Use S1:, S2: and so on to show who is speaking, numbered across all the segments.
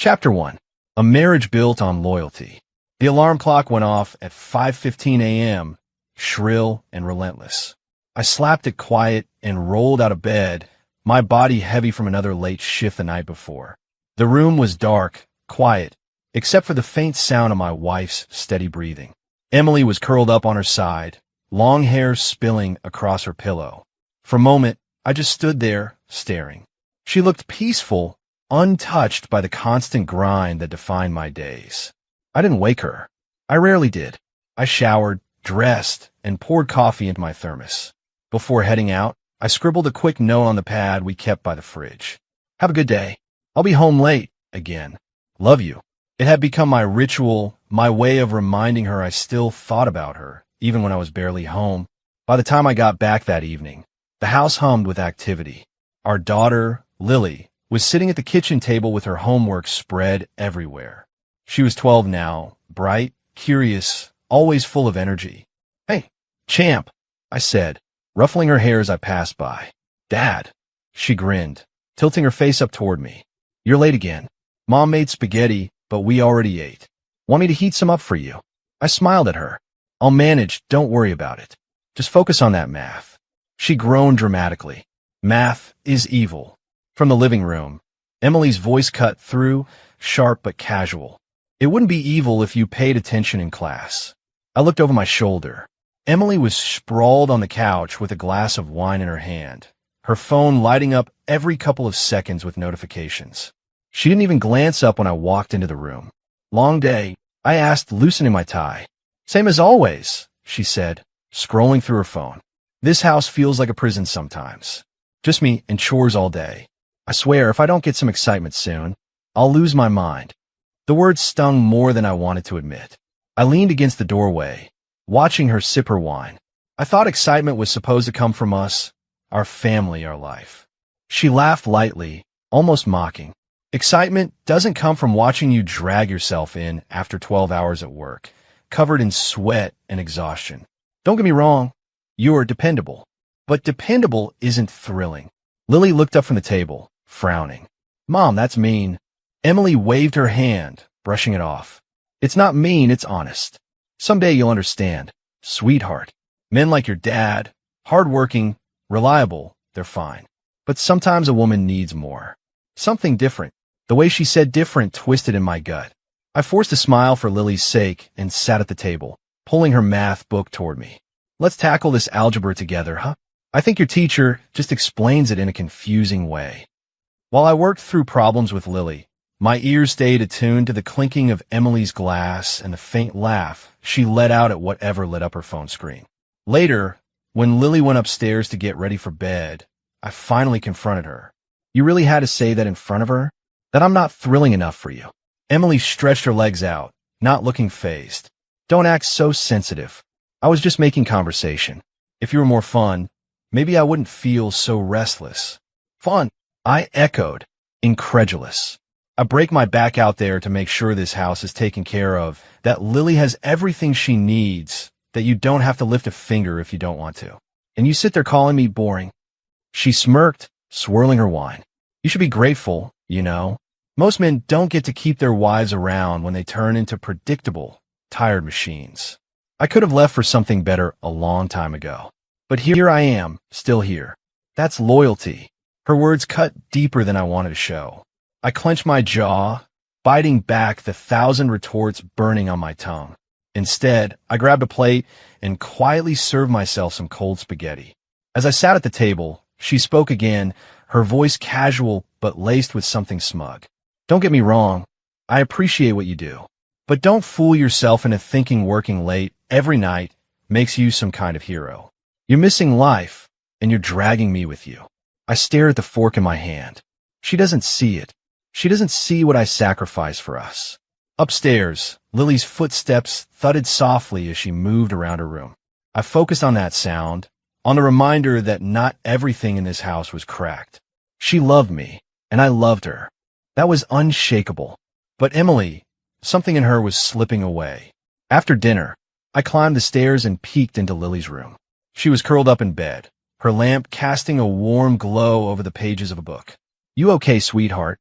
S1: Chapter 1. A Marriage Built on Loyalty. The alarm clock went off at 5:15 a.m., shrill and relentless. I slapped it quiet and rolled out of bed, my body heavy from another late shift the night before. The room was dark, quiet, except for the faint sound of my wife's steady breathing. Emily was curled up on her side, long hair spilling across her pillow. For a moment, I just stood there, staring. She looked peaceful, untouched by the constant grind that defined my days. I didn't wake her. I rarely did. I showered, dressed, and poured coffee into my thermos. Before heading out, I scribbled a quick note on the pad we kept by the fridge. Have a good day. I'll be home late, again. Love you. It had become my ritual, my way of reminding her I still thought about her, even when I was barely home. By the time I got back that evening, the house hummed with activity. Our daughter, Lily, was sitting at the kitchen table with her homework spread everywhere. She was 12 now, bright, curious, always full of energy. "Hey, champ," I said, ruffling her hair as I passed by. "Dad." She grinned, tilting her face up toward me. "You're late again. Mom made spaghetti, but we already ate. Want me to heat some up for you?" I smiled at her. "I'll manage, don't worry about it. Just focus on that math." She groaned dramatically. "Math is evil." From the living room, Emily's voice cut through, sharp but casual. "It wouldn't be evil if you paid attention in class." I looked over my shoulder. Emily was sprawled on the couch with a glass of wine in her hand, her phone lighting up every couple of seconds with notifications. She didn't even glance up when I walked into the room. "Long day," I asked, loosening my tie. "Same as always," she said, scrolling through her phone. "This house feels like a prison sometimes. Just me and chores all day. I swear, if I don't get some excitement soon, I'll lose my mind." The words stung more than I wanted to admit. I leaned against the doorway, watching her sip her wine. I thought excitement was supposed to come from us, our family, our life. She laughed lightly, almost mocking. "Excitement doesn't come from watching you drag yourself in after 12 hours at work, covered in sweat and exhaustion. Don't get me wrong, you're dependable. But dependable isn't thrilling." Lily looked up from the table, frowning. "Mom, that's mean." Emily waved her hand, brushing it off. "It's not mean, it's honest. Someday you'll understand. Sweetheart. Men like your dad, hardworking, reliable, they're fine. But sometimes a woman needs more. Something different." The way she said different twisted in my gut. I forced a smile for Lily's sake and sat at the table, pulling her math book toward me. "Let's tackle this algebra together, huh? I think your teacher just explains it in a confusing way." While I worked through problems with Lily, my ears stayed attuned to the clinking of Emily's glass and the faint laugh she let out at whatever lit up her phone screen. Later, when Lily went upstairs to get ready for bed, I finally confronted her. "You really had to say that in front of her? That I'm not thrilling enough for you?" Emily stretched her legs out, not looking fazed. "Don't act so sensitive. I was just making conversation. If you were more fun, maybe I wouldn't feel so restless." "Fun?" I echoed, incredulous. "I break my back out there to make sure this house is taken care of, that Lily has everything she needs, that you don't have to lift a finger if you don't want to. And you sit there calling me boring." She smirked, swirling her wine. "You should be grateful, you know. Most men don't get to keep their wives around when they turn into predictable, tired machines. I could have left for something better a long time ago. But here I am, still here. That's loyalty." Her words cut deeper than I wanted to show. I clenched my jaw, biting back the 1,000 retorts burning on my tongue. Instead, I grabbed a plate and quietly served myself some cold spaghetti. As I sat at the table, she spoke again, her voice casual but laced with something smug. "Don't get me wrong, I appreciate what you do. But don't fool yourself into thinking working late every night makes you some kind of hero. You're missing life, and you're dragging me with you." I stared at the fork in my hand. She doesn't see it. She doesn't see what I sacrificed for us. Upstairs, Lily's footsteps thudded softly as she moved around her room. I focused on that sound, on the reminder that not everything in this house was cracked. She loved me, and I loved her. That was unshakable. But Emily, something in her was slipping away. After dinner, I climbed the stairs and peeked into Lily's room. She was curled up in bed, her lamp casting a warm glow over the pages of a book. "You okay, sweetheart?"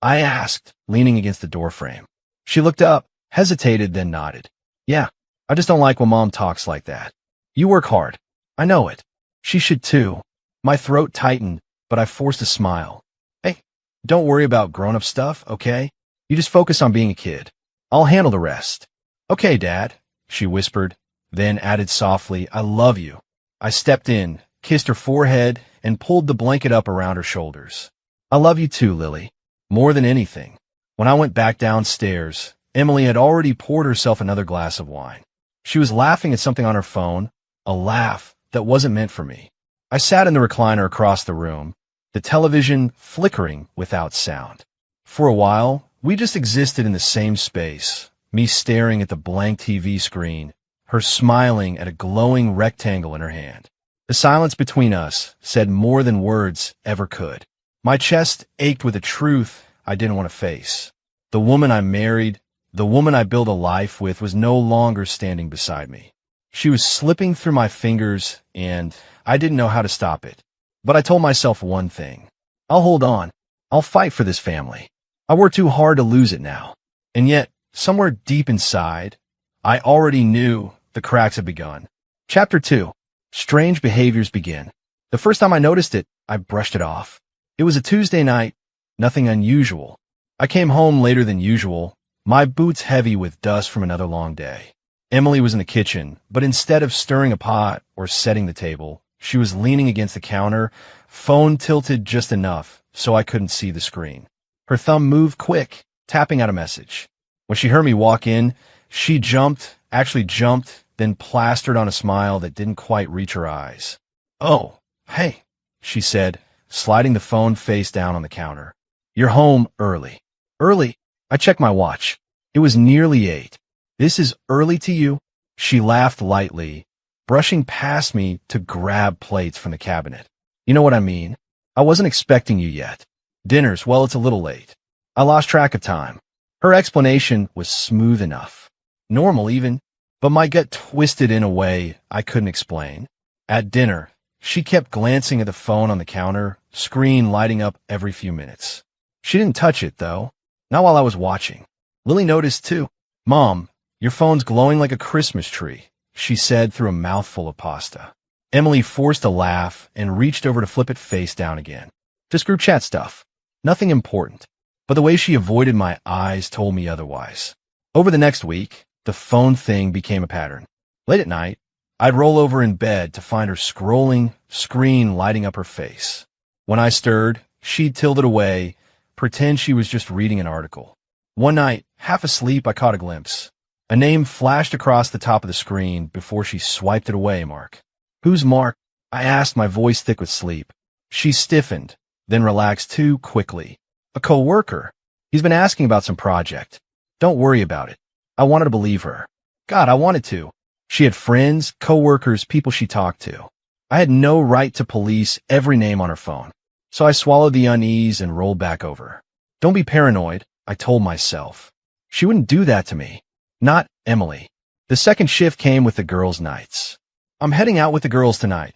S1: I asked, leaning against the doorframe. She looked up, hesitated, then nodded. Yeah, I just don't like when Mom talks like that. You work hard. I know it. She should too. My throat tightened, but I forced a smile. Hey, don't worry about grown-up stuff, okay? You just focus on being a kid. I'll handle the rest. Okay, Dad, she whispered, then added softly, I love you. I stepped in, kissed her forehead, and pulled the blanket up around her shoulders. I love you too, Lily. More than anything. When I went back downstairs, Emily had already poured herself another glass of wine. She was laughing at something on her phone, a laugh that wasn't meant for me. I sat in the recliner across the room, the television flickering without sound. For a while, we just existed in the same space, me staring at the blank TV screen, her smiling at a glowing rectangle in her hand. The silence between us said more than words ever could. My chest ached with a truth I didn't want to face. The woman I married, the woman I built a life with, was no longer standing beside me. She was slipping through my fingers, and I didn't know how to stop it. But I told myself one thing. I'll hold on. I'll fight for this family. I worked too hard to lose it now. And yet, somewhere deep inside, I already knew the cracks had begun. Chapter 2. Strange behaviors begin. The first time I noticed it, I brushed it off. It was a Tuesday night, nothing unusual. I came home later than usual, my boots heavy with dust from another long day. Emily was in the kitchen, but instead of stirring a pot or setting the table, she was leaning against the counter, phone tilted just enough so I couldn't see the screen. Her thumb moved quick, tapping out a message. When she heard me walk in, she jumped, then plastered on a smile that didn't quite reach her eyes. Oh, hey, she said, sliding the phone face down on the counter. You're home early. Early? I checked my watch. It was nearly 8. This is early to you? She laughed lightly, brushing past me to grab plates from the cabinet. You know what I mean? I wasn't expecting you yet. Dinner's, well, it's a little late. I lost track of time. Her explanation was smooth enough. Normal even, but my gut twisted in a way I couldn't explain. At dinner, she kept glancing at the phone on the counter, screen lighting up every few minutes. She didn't touch it, though. Not while I was watching. Lily noticed, too. Mom, your phone's glowing like a Christmas tree, she said through a mouthful of pasta. Emily forced a laugh and reached over to flip it face down again. Just group chat stuff. Nothing important. But the way she avoided my eyes told me otherwise. Over the next week, the phone thing became a pattern. Late at night, I'd roll over in bed to find her scrolling, screen lighting up her face. When I stirred, she'd tilt it away, pretend she was just reading an article. One night, half asleep, I caught a glimpse. A name flashed across the top of the screen before she swiped it away, Mark. Who's Mark? I asked, my voice thick with sleep. She stiffened, then relaxed too quickly. A co-worker. He's been asking about some project. Don't worry about it. I wanted to believe her. God, I wanted to. She had friends, co-workers, people she talked to. I had no right to police every name on her phone. So I swallowed the unease and rolled back over. Don't be paranoid, I told myself. She wouldn't do that to me. Not Emily. The second shift came with the girls' nights. I'm heading out with the girls tonight,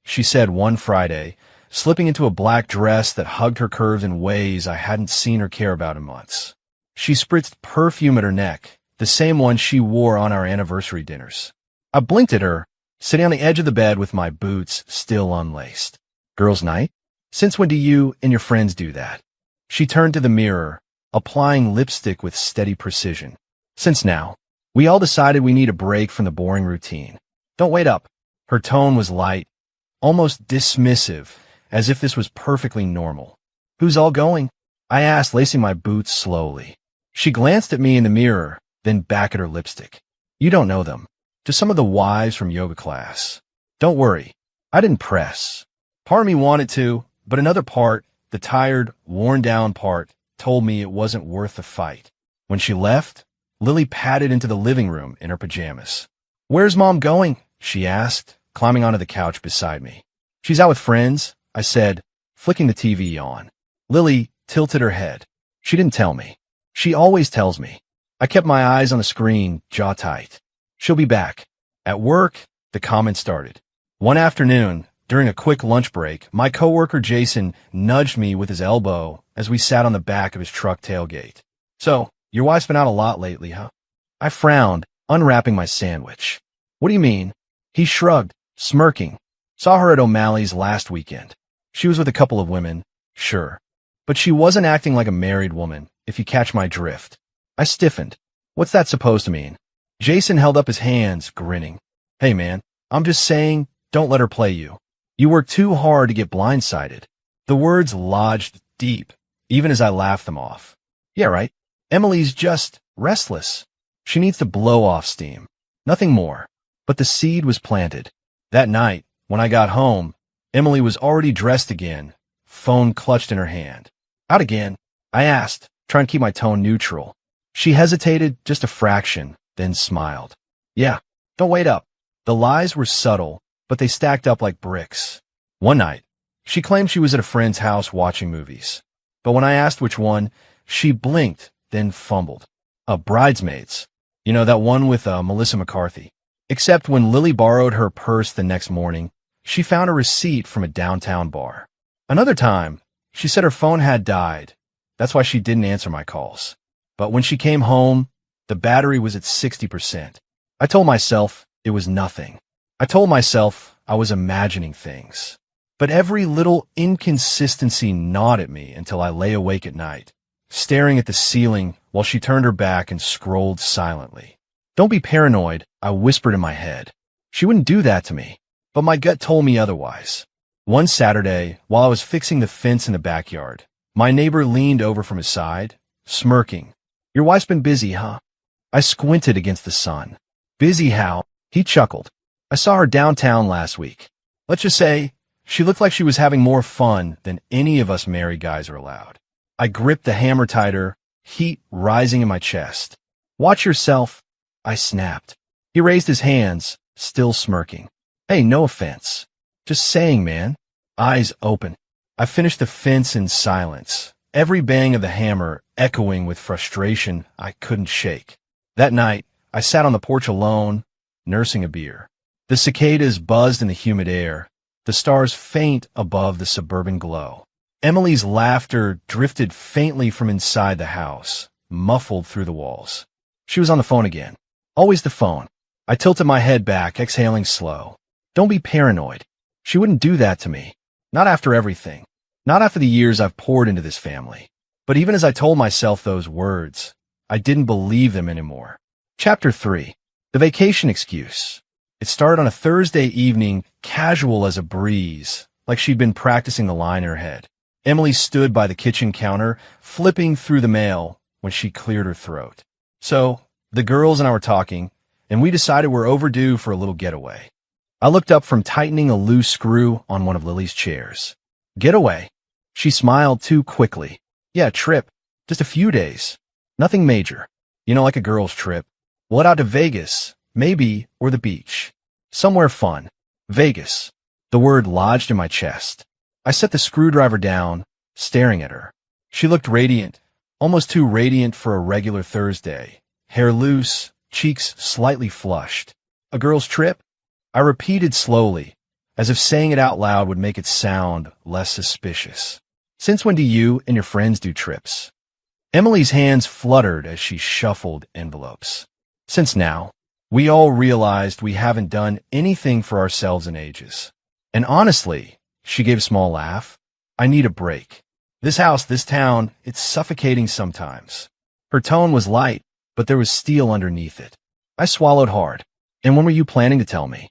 S1: she said one Friday, slipping into a black dress that hugged her curves in ways I hadn't seen her care about in months. She spritzed perfume at her neck, the same one she wore on our anniversary dinners. I blinked at her, sitting on the edge of the bed with my boots still unlaced. Girls' night? Since when do you and your friends do that? She turned to the mirror, applying lipstick with steady precision. Since now. We all decided we need a break from the boring routine. Don't wait up. Her tone was light, almost dismissive, as if this was perfectly normal. Who's all going? I asked, lacing my boots slowly. She glanced at me in the mirror, then back at her lipstick. You don't know them. Just some of the wives from yoga class. Don't worry. I didn't press. Part of me wanted to, but another part, the tired, worn-down part, told me it wasn't worth the fight. When she left, Lily padded into the living room in her pajamas. Where's Mom going? She asked, climbing onto the couch beside me. She's out with friends, I said, flicking the TV on. Lily tilted her head. She didn't tell me. She always tells me. I kept my eyes on the screen, jaw tight. She'll be back. At work, the comments started. One afternoon, During a quick lunch break, my coworker Jason nudged me with his elbow as we sat on the back of his truck tailgate. "So, your wife's been out a lot lately, huh?" I frowned, unwrapping my sandwich. "What do you mean?" He shrugged, smirking. "Saw her at O'Malley's last weekend. She was with a couple of women, sure. But she wasn't acting like a married woman, if you catch my drift." I stiffened. "What's that supposed to mean?" Jason held up his hands, grinning. "Hey man, I'm just saying, don't let her play you. You work too hard to get blindsided." The words lodged deep, even as I laughed them off. "Yeah, right. Emily's just restless. She needs to blow off steam. Nothing more." But the seed was planted. That night, when I got home, Emily was already dressed again, phone clutched in her hand. "Out again?" I asked, trying to keep my tone neutral. She hesitated just a fraction, then smiled. "Yeah, don't wait up." The lies were subtle, but they stacked up like bricks. One night, she claimed she was at a friend's house watching movies. But when I asked which one, she blinked, then fumbled. Bridesmaids. You know, that one with Melissa McCarthy. Except when Lily borrowed her purse the next morning, she found a receipt from a downtown bar. Another time, she said her phone had died. That's why she didn't answer my calls. But when she came home, the battery was at 60%. I told myself it was nothing. I told myself I was imagining things. But every little inconsistency gnawed at me until I lay awake at night, staring at the ceiling while she turned her back and scrolled silently. "Don't be paranoid," I whispered in my head. She wouldn't do that to me, but my gut told me otherwise. One Saturday, while I was fixing the fence in the backyard, my neighbor leaned over from his side, smirking. "Your wife's been busy, huh?" I squinted against the sun. "Busy how?" He chuckled. "I saw her downtown last week. Let's just say, she looked like she was having more fun than any of us married guys are allowed." I gripped the hammer tighter, heat rising in my chest. "Watch yourself," I snapped. He raised his hands, still smirking. "Hey, no offense. Just saying, man." Eyes open. I finished the fence in silence, every bang of the hammer echoing with frustration I couldn't shake. That night, I sat on the porch alone, nursing a beer. The cicadas buzzed in the humid air, the stars faint above the suburban glow. Emily's laughter drifted faintly from inside the house, muffled through the walls. She was on the phone again. Always the phone. I tilted my head back, exhaling slow. "Don't be paranoid. She wouldn't do that to me. Not after everything. Not after the years I've poured into this family." But even as I told myself those words, I didn't believe them anymore. Chapter 3. The Vacation Excuse. It started on a Thursday evening, casual as a breeze, like she'd been practicing the line in her head. Emily stood by the kitchen counter, flipping through the mail when she cleared her throat. "So, the girls and I were talking, and we decided we're overdue for a little getaway." I looked up from tightening a loose screw on one of Lily's chairs. "Getaway?" She smiled too quickly. "Yeah, trip. Just a few days. Nothing major. You know, like a girl's trip. We'll head out to Vegas, maybe, or the beach. Somewhere fun. Vegas." The word lodged in my chest. I set the screwdriver down, staring at her. She looked radiant, almost too radiant for a regular Thursday. Hair loose, cheeks slightly flushed. "A girl's trip?" I repeated slowly, as if saying it out loud would make it sound less suspicious. "Since when do you and your friends do trips?" Emily's hands fluttered as she shuffled envelopes. "Since now. We all realized we haven't done anything for ourselves in ages. And honestly," she gave a small laugh, "I need a break. This house, this town, it's suffocating sometimes." Her tone was light, but there was steel underneath it. I swallowed hard. "And when were you planning to tell me?"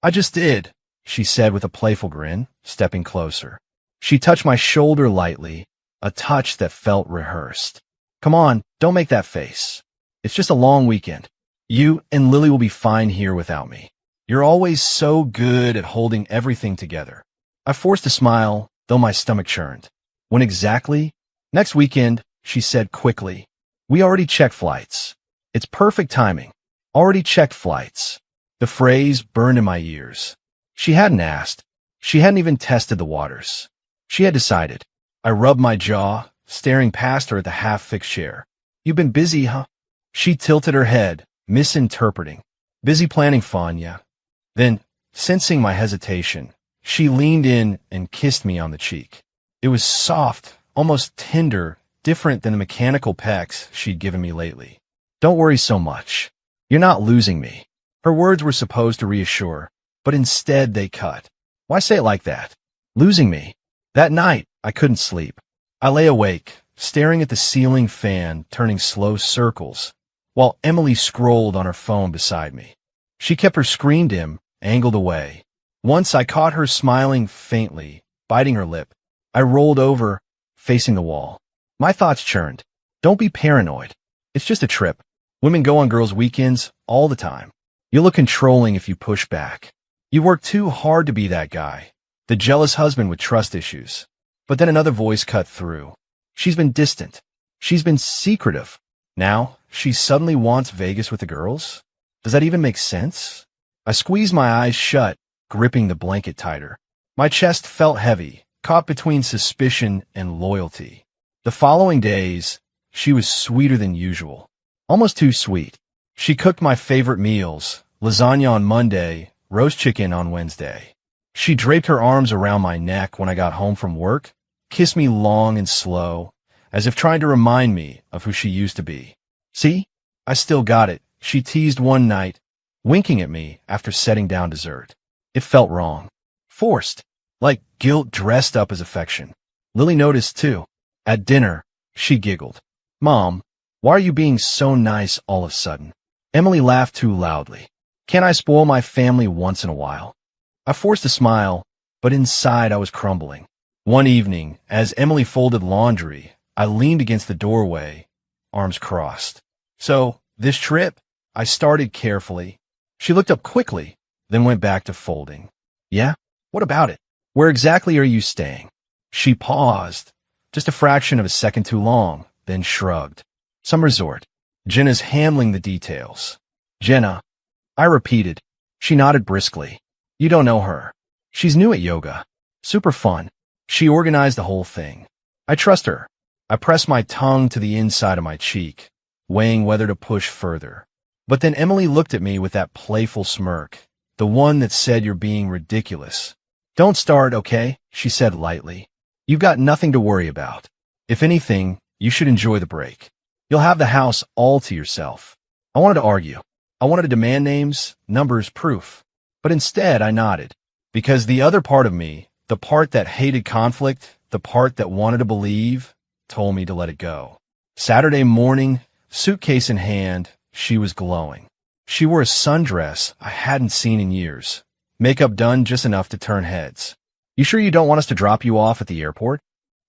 S1: "I just did," she said with a playful grin, stepping closer. She touched my shoulder lightly, a touch that felt rehearsed. "Come on, don't make that face. It's just a long weekend. You and Lily will be fine here without me. You're always so good at holding everything together." I forced a smile, though my stomach churned. "When exactly?" "Next weekend," she said quickly. "We already checked flights. It's perfect timing. Already checked flights." The phrase burned in my ears. She hadn't asked. She hadn't even tested the waters. She had decided. I rubbed my jaw, staring past her at the half-fixed chair. "You've been busy, huh?" She tilted her head, misinterpreting. "Busy planning fun, yeah." Then, sensing my hesitation, She leaned in and kissed me on the cheek. It was soft, almost tender, different than the mechanical pecks she'd given me lately. Don't worry so much. You're not losing me. Her words were supposed to reassure, but instead they cut. Why say it like that? Losing me. That night, I couldn't sleep. I lay awake, staring at the ceiling fan turning slow circles, while Emily scrolled on her phone beside me. She kept her screen dim, angled away. Once I caught her smiling faintly, biting her lip. I rolled over, facing the wall. My thoughts churned. Don't be paranoid. It's just a trip. Women go on girls' weekends all the time. You look controlling if you push back. You work too hard to be that guy, the jealous husband with trust issues. But then another voice cut through. She's been distant. She's been secretive. Now, she suddenly wants Vegas with the girls? Does that even make sense? I squeezed my eyes shut, gripping the blanket tighter. My chest felt heavy, caught between suspicion and loyalty. The following days, she was sweeter than usual. Almost too sweet. She cooked my favorite meals, lasagna on Monday, roast chicken on Wednesday. She draped her arms around my neck when I got home from work, kissed me long and slow, as if trying to remind me of who she used to be. See? I still got it, she teased one night, winking at me after setting down dessert. It felt wrong. Forced. Like guilt dressed up as affection. Lily noticed too. At dinner, she giggled. Mom, why are you being so nice all of a sudden? Emily laughed too loudly. Can't I spoil my family once in a while? I forced a smile, but inside I was crumbling. One evening, as Emily folded laundry, I leaned against the doorway, arms crossed. So, this trip? I started carefully. She looked up quickly, then went back to folding. Yeah? What about it? Where exactly are you staying? She paused, just a fraction of a second too long, then shrugged. Some resort. Jenna's handling the details. Jenna. I repeated. She nodded briskly. You don't know her. She's new at yoga. Super fun. She organized the whole thing. I trust her. I pressed my tongue to the inside of my cheek, weighing whether to push further. But then Emily looked at me with that playful smirk, the one that said you're being ridiculous. Don't start, okay? She said lightly. You've got nothing to worry about. If anything, you should enjoy the break. You'll have the house all to yourself. I wanted to argue. I wanted to demand names, numbers, proof. But instead, I nodded. Because the other part of me, the part that hated conflict, the part that wanted to believe, told me to let it go. Saturday morning, suitcase in hand, she was glowing. She wore a sundress I hadn't seen in years. Makeup done just enough to turn heads. You sure you don't want us to drop you off at the airport?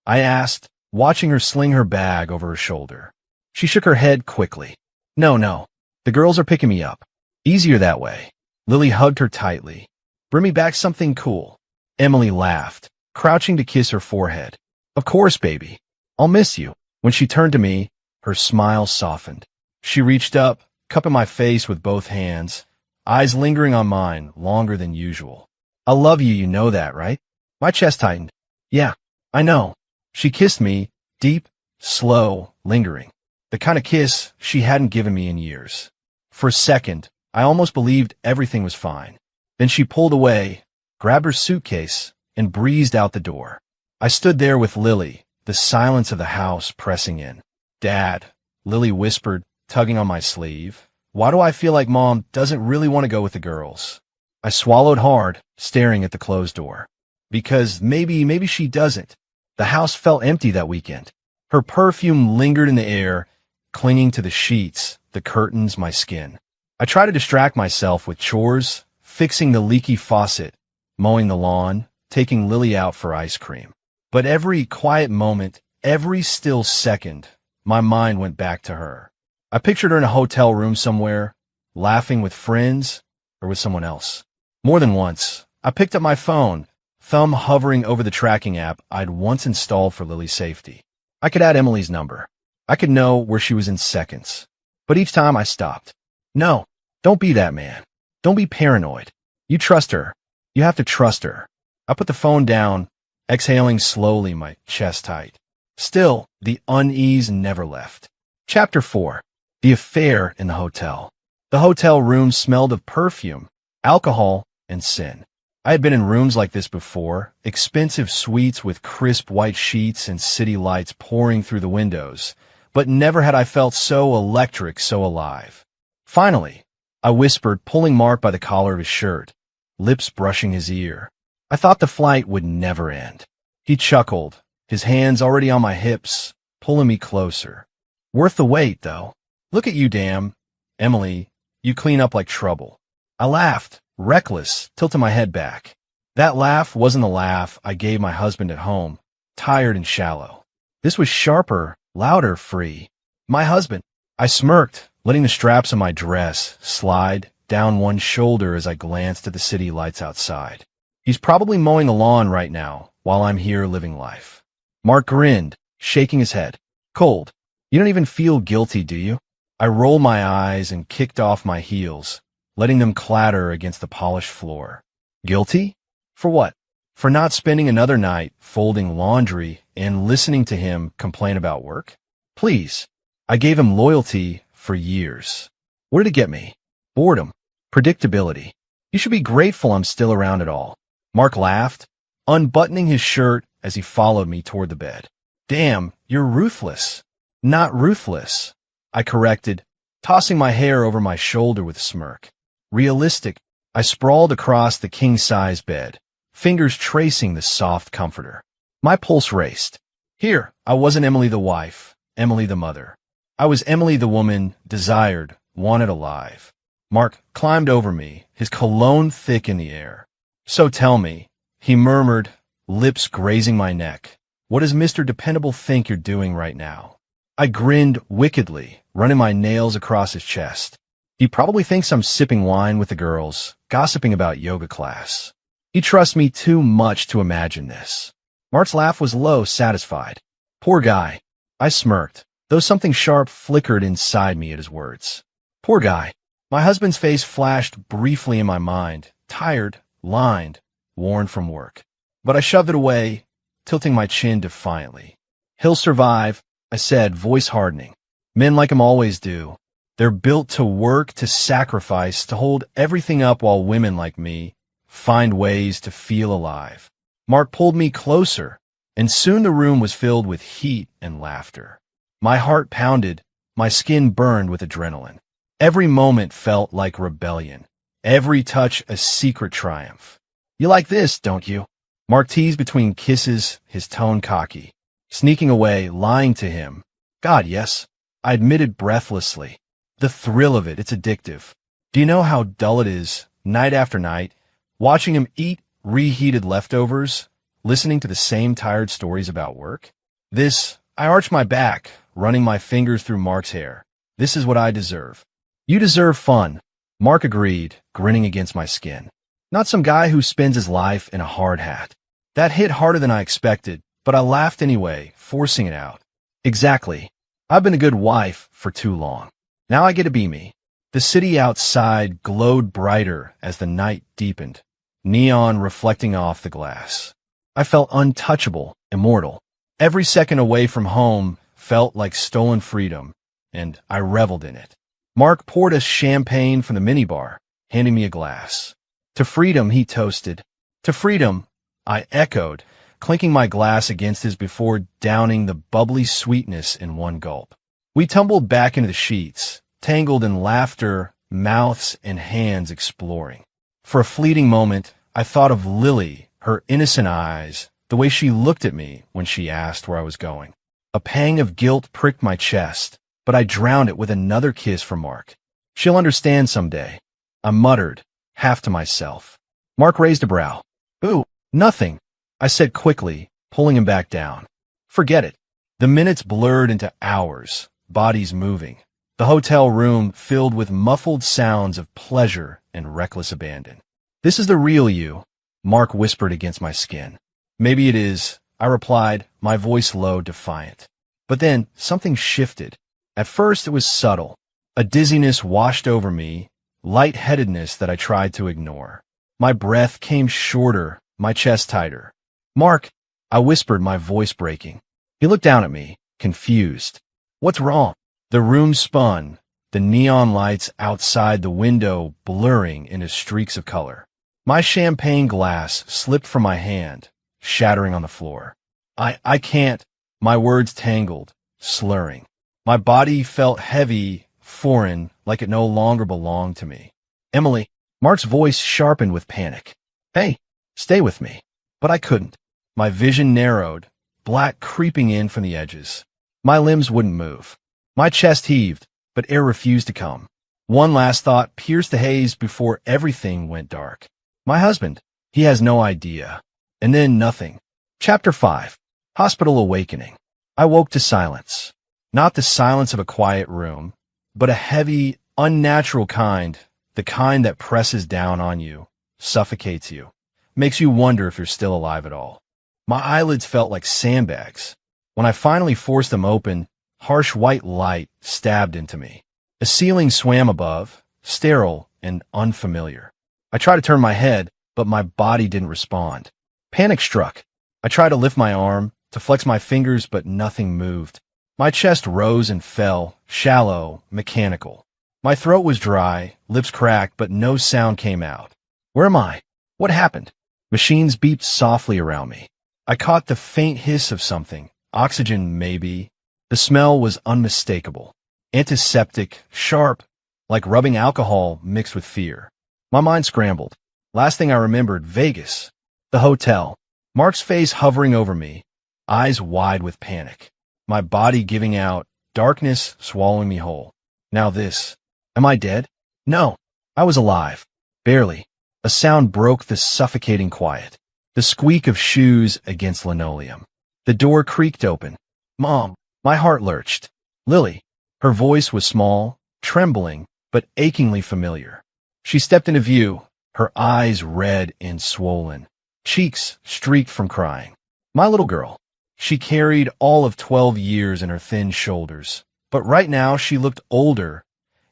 S1: I asked, watching her sling her bag over her shoulder. She shook her head quickly. No. The girls are picking me up. Easier that way. Lily hugged her tightly. Bring me back something cool. Emily laughed, crouching to kiss her forehead. Of course, baby. I'll miss you. When she turned to me, her smile softened. She reached up, cupping my face with both hands, eyes lingering on mine longer than usual. I love you, you know that, right? My chest tightened. Yeah, I know. She kissed me, deep, slow, lingering. The kind of kiss she hadn't given me in years. For a second, I almost believed everything was fine. Then she pulled away, grabbed her suitcase, and breezed out the door. I stood there with Lily, the silence of the house pressing in. Dad, Lily whispered, tugging on my sleeve. Why do I feel like Mom doesn't really want to go with the girls? I swallowed hard, staring at the closed door. Because maybe she doesn't. The house felt empty that weekend. Her perfume lingered in the air, clinging to the sheets, the curtains, my skin. I tried to distract myself with chores, fixing the leaky faucet, mowing the lawn, taking Lily out for ice cream. But every quiet moment, every still second, my mind went back to her. I pictured her in a hotel room somewhere, laughing with friends or with someone else. More than once, I picked up my phone, thumb hovering over the tracking app I'd once installed for Lily's safety. I could add Emily's number. I could know where she was in seconds. But each time I stopped. No, don't be that man. Don't be paranoid. You trust her. You have to trust her. I put the phone down, exhaling slowly, my chest tight. Still, the unease never left. Chapter 4. The affair in the hotel. The hotel room smelled of perfume, alcohol, and sin. I had been in rooms like this before, expensive suites with crisp white sheets and city lights pouring through the windows, but never had I felt so electric, so alive. Finally, I whispered, pulling Mark by the collar of his shirt, lips brushing his ear. I thought the flight would never end. He chuckled, his hands already on my hips, pulling me closer. Worth the wait, though. Look at you, damn. Emily, you clean up like trouble. I laughed, reckless, tilting my head back. That laugh wasn't the laugh I gave my husband at home, tired and shallow. This was sharper, louder, free. My husband. I smirked, letting the straps of my dress slide down one shoulder as I glanced at the city lights outside. He's probably mowing the lawn right now, while I'm here living life. Mark grinned, shaking his head. Cold. You don't even feel guilty, do you? I rolled my eyes and kicked off my heels, letting them clatter against the polished floor. Guilty? For what? For not spending another night folding laundry and listening to him complain about work? Please. I gave him loyalty for years. What did it get me? Boredom. Predictability. You should be grateful I'm still around at all. Mark laughed, unbuttoning his shirt as he followed me toward the bed. Damn, you're ruthless. Not ruthless, I corrected, tossing my hair over my shoulder with a smirk. Realistic. I sprawled across the king-size bed, fingers tracing the soft comforter. My pulse raced. Here, I wasn't Emily the wife, Emily the mother. I was Emily the woman, desired, wanted alive. Mark climbed over me, his cologne thick in the air. So tell me, he murmured, lips grazing my neck, what does Mr. Dependable think you're doing right now? I grinned wickedly, running my nails across his chest. He probably thinks I'm sipping wine with the girls, gossiping about yoga class. He trusts me too much to imagine this. Mark's laugh was low, satisfied. Poor guy. I smirked, though something sharp flickered inside me at his words. Poor guy. My husband's face flashed briefly in my mind, tired, lined, worn from work. But I shoved it away, tilting my chin defiantly. He'll survive, I said, voice hardening. Men like him always do. They're built to work, to sacrifice, to hold everything up while women like me find ways to feel alive. Mark pulled me closer, and soon the room was filled with heat and laughter. My heart pounded, my skin burned with adrenaline. Every moment felt like rebellion, every touch a secret triumph. You like this, don't you? Mark teased between kisses, his tone cocky. Sneaking away, lying to him. God, yes, I admitted breathlessly. The thrill of it, it's addictive. Do you know how dull it is, night after night, watching him eat reheated leftovers, listening to the same tired stories about work? I arched my back, running my fingers through Mark's hair. This is what I deserve. You deserve fun, Mark agreed, grinning against my skin. Not some guy who spends his life in a hard hat. That hit harder than I expected, but I laughed anyway, forcing it out. Exactly. I've been a good wife for too long. Now I get to be me. The city outside glowed brighter as the night deepened, neon reflecting off the glass. I felt untouchable, immortal. Every second away from home felt like stolen freedom, and I reveled in it. Mark poured us champagne from the minibar, handing me a glass. To freedom, he toasted. To freedom, I echoed, clinking my glass against his before downing the bubbly sweetness in one gulp. We tumbled back into the sheets, tangled in laughter, mouths and hands exploring. For a fleeting moment, I thought of Lily, her innocent eyes, the way she looked at me when she asked where I was going. A pang of guilt pricked my chest, but I drowned it with another kiss from Mark. She'll understand someday, I muttered, half to myself. Mark raised a brow. Ooh, nothing, I said quickly, pulling him back down. Forget it. The minutes blurred into hours, bodies moving. The hotel room filled with muffled sounds of pleasure and reckless abandon. This is the real you, Mark whispered against my skin. Maybe it is, I replied, my voice low, defiant. But then something shifted. At first it was subtle. A dizziness washed over me, lightheadedness that I tried to ignore. My breath came shorter, my chest tighter. Mark, I whispered, my voice breaking. He looked down at me, confused. What's wrong? The room spun, the neon lights outside the window blurring into streaks of color. My champagne glass slipped from my hand, shattering on the floor. I can't. My words tangled, slurring. My body felt heavy, foreign, like it no longer belonged to me. Emily, Mark's voice sharpened with panic. Hey, stay with me. But I couldn't. My vision narrowed, black creeping in from the edges. My limbs wouldn't move. My chest heaved, but air refused to come. One last thought pierced the haze before everything went dark. My husband, he has no idea. And then nothing. Chapter 5. Hospital Awakening. I woke to silence. Not the silence of a quiet room, but a heavy, unnatural kind, the kind that presses down on you, suffocates you, makes you wonder if you're still alive at all. My eyelids felt like sandbags. When I finally forced them open, harsh white light stabbed into me. A ceiling swam above, sterile and unfamiliar. I tried to turn my head, but my body didn't respond. Panic struck. I tried to lift my arm, to flex my fingers, but nothing moved. My chest rose and fell, shallow, mechanical. My throat was dry, lips cracked, but no sound came out. Where am I? What happened? Machines beeped softly around me. I caught the faint hiss of something. Oxygen, maybe. The smell was unmistakable. Antiseptic, sharp, like rubbing alcohol mixed with fear. My mind scrambled. Last thing I remembered, Vegas. The hotel. Mark's face hovering over me, eyes wide with panic. My body giving out, darkness swallowing me whole. Now this. Am I dead? No. I was alive. Barely. A sound broke the suffocating quiet. The squeak of shoes against linoleum. The door creaked open. Mom. My heart lurched. Lily. Her voice was small, trembling, but achingly familiar. She stepped into view, her eyes red and swollen, cheeks streaked from crying. My little girl. She carried all of 12 years in her thin shoulders, but right now she looked older,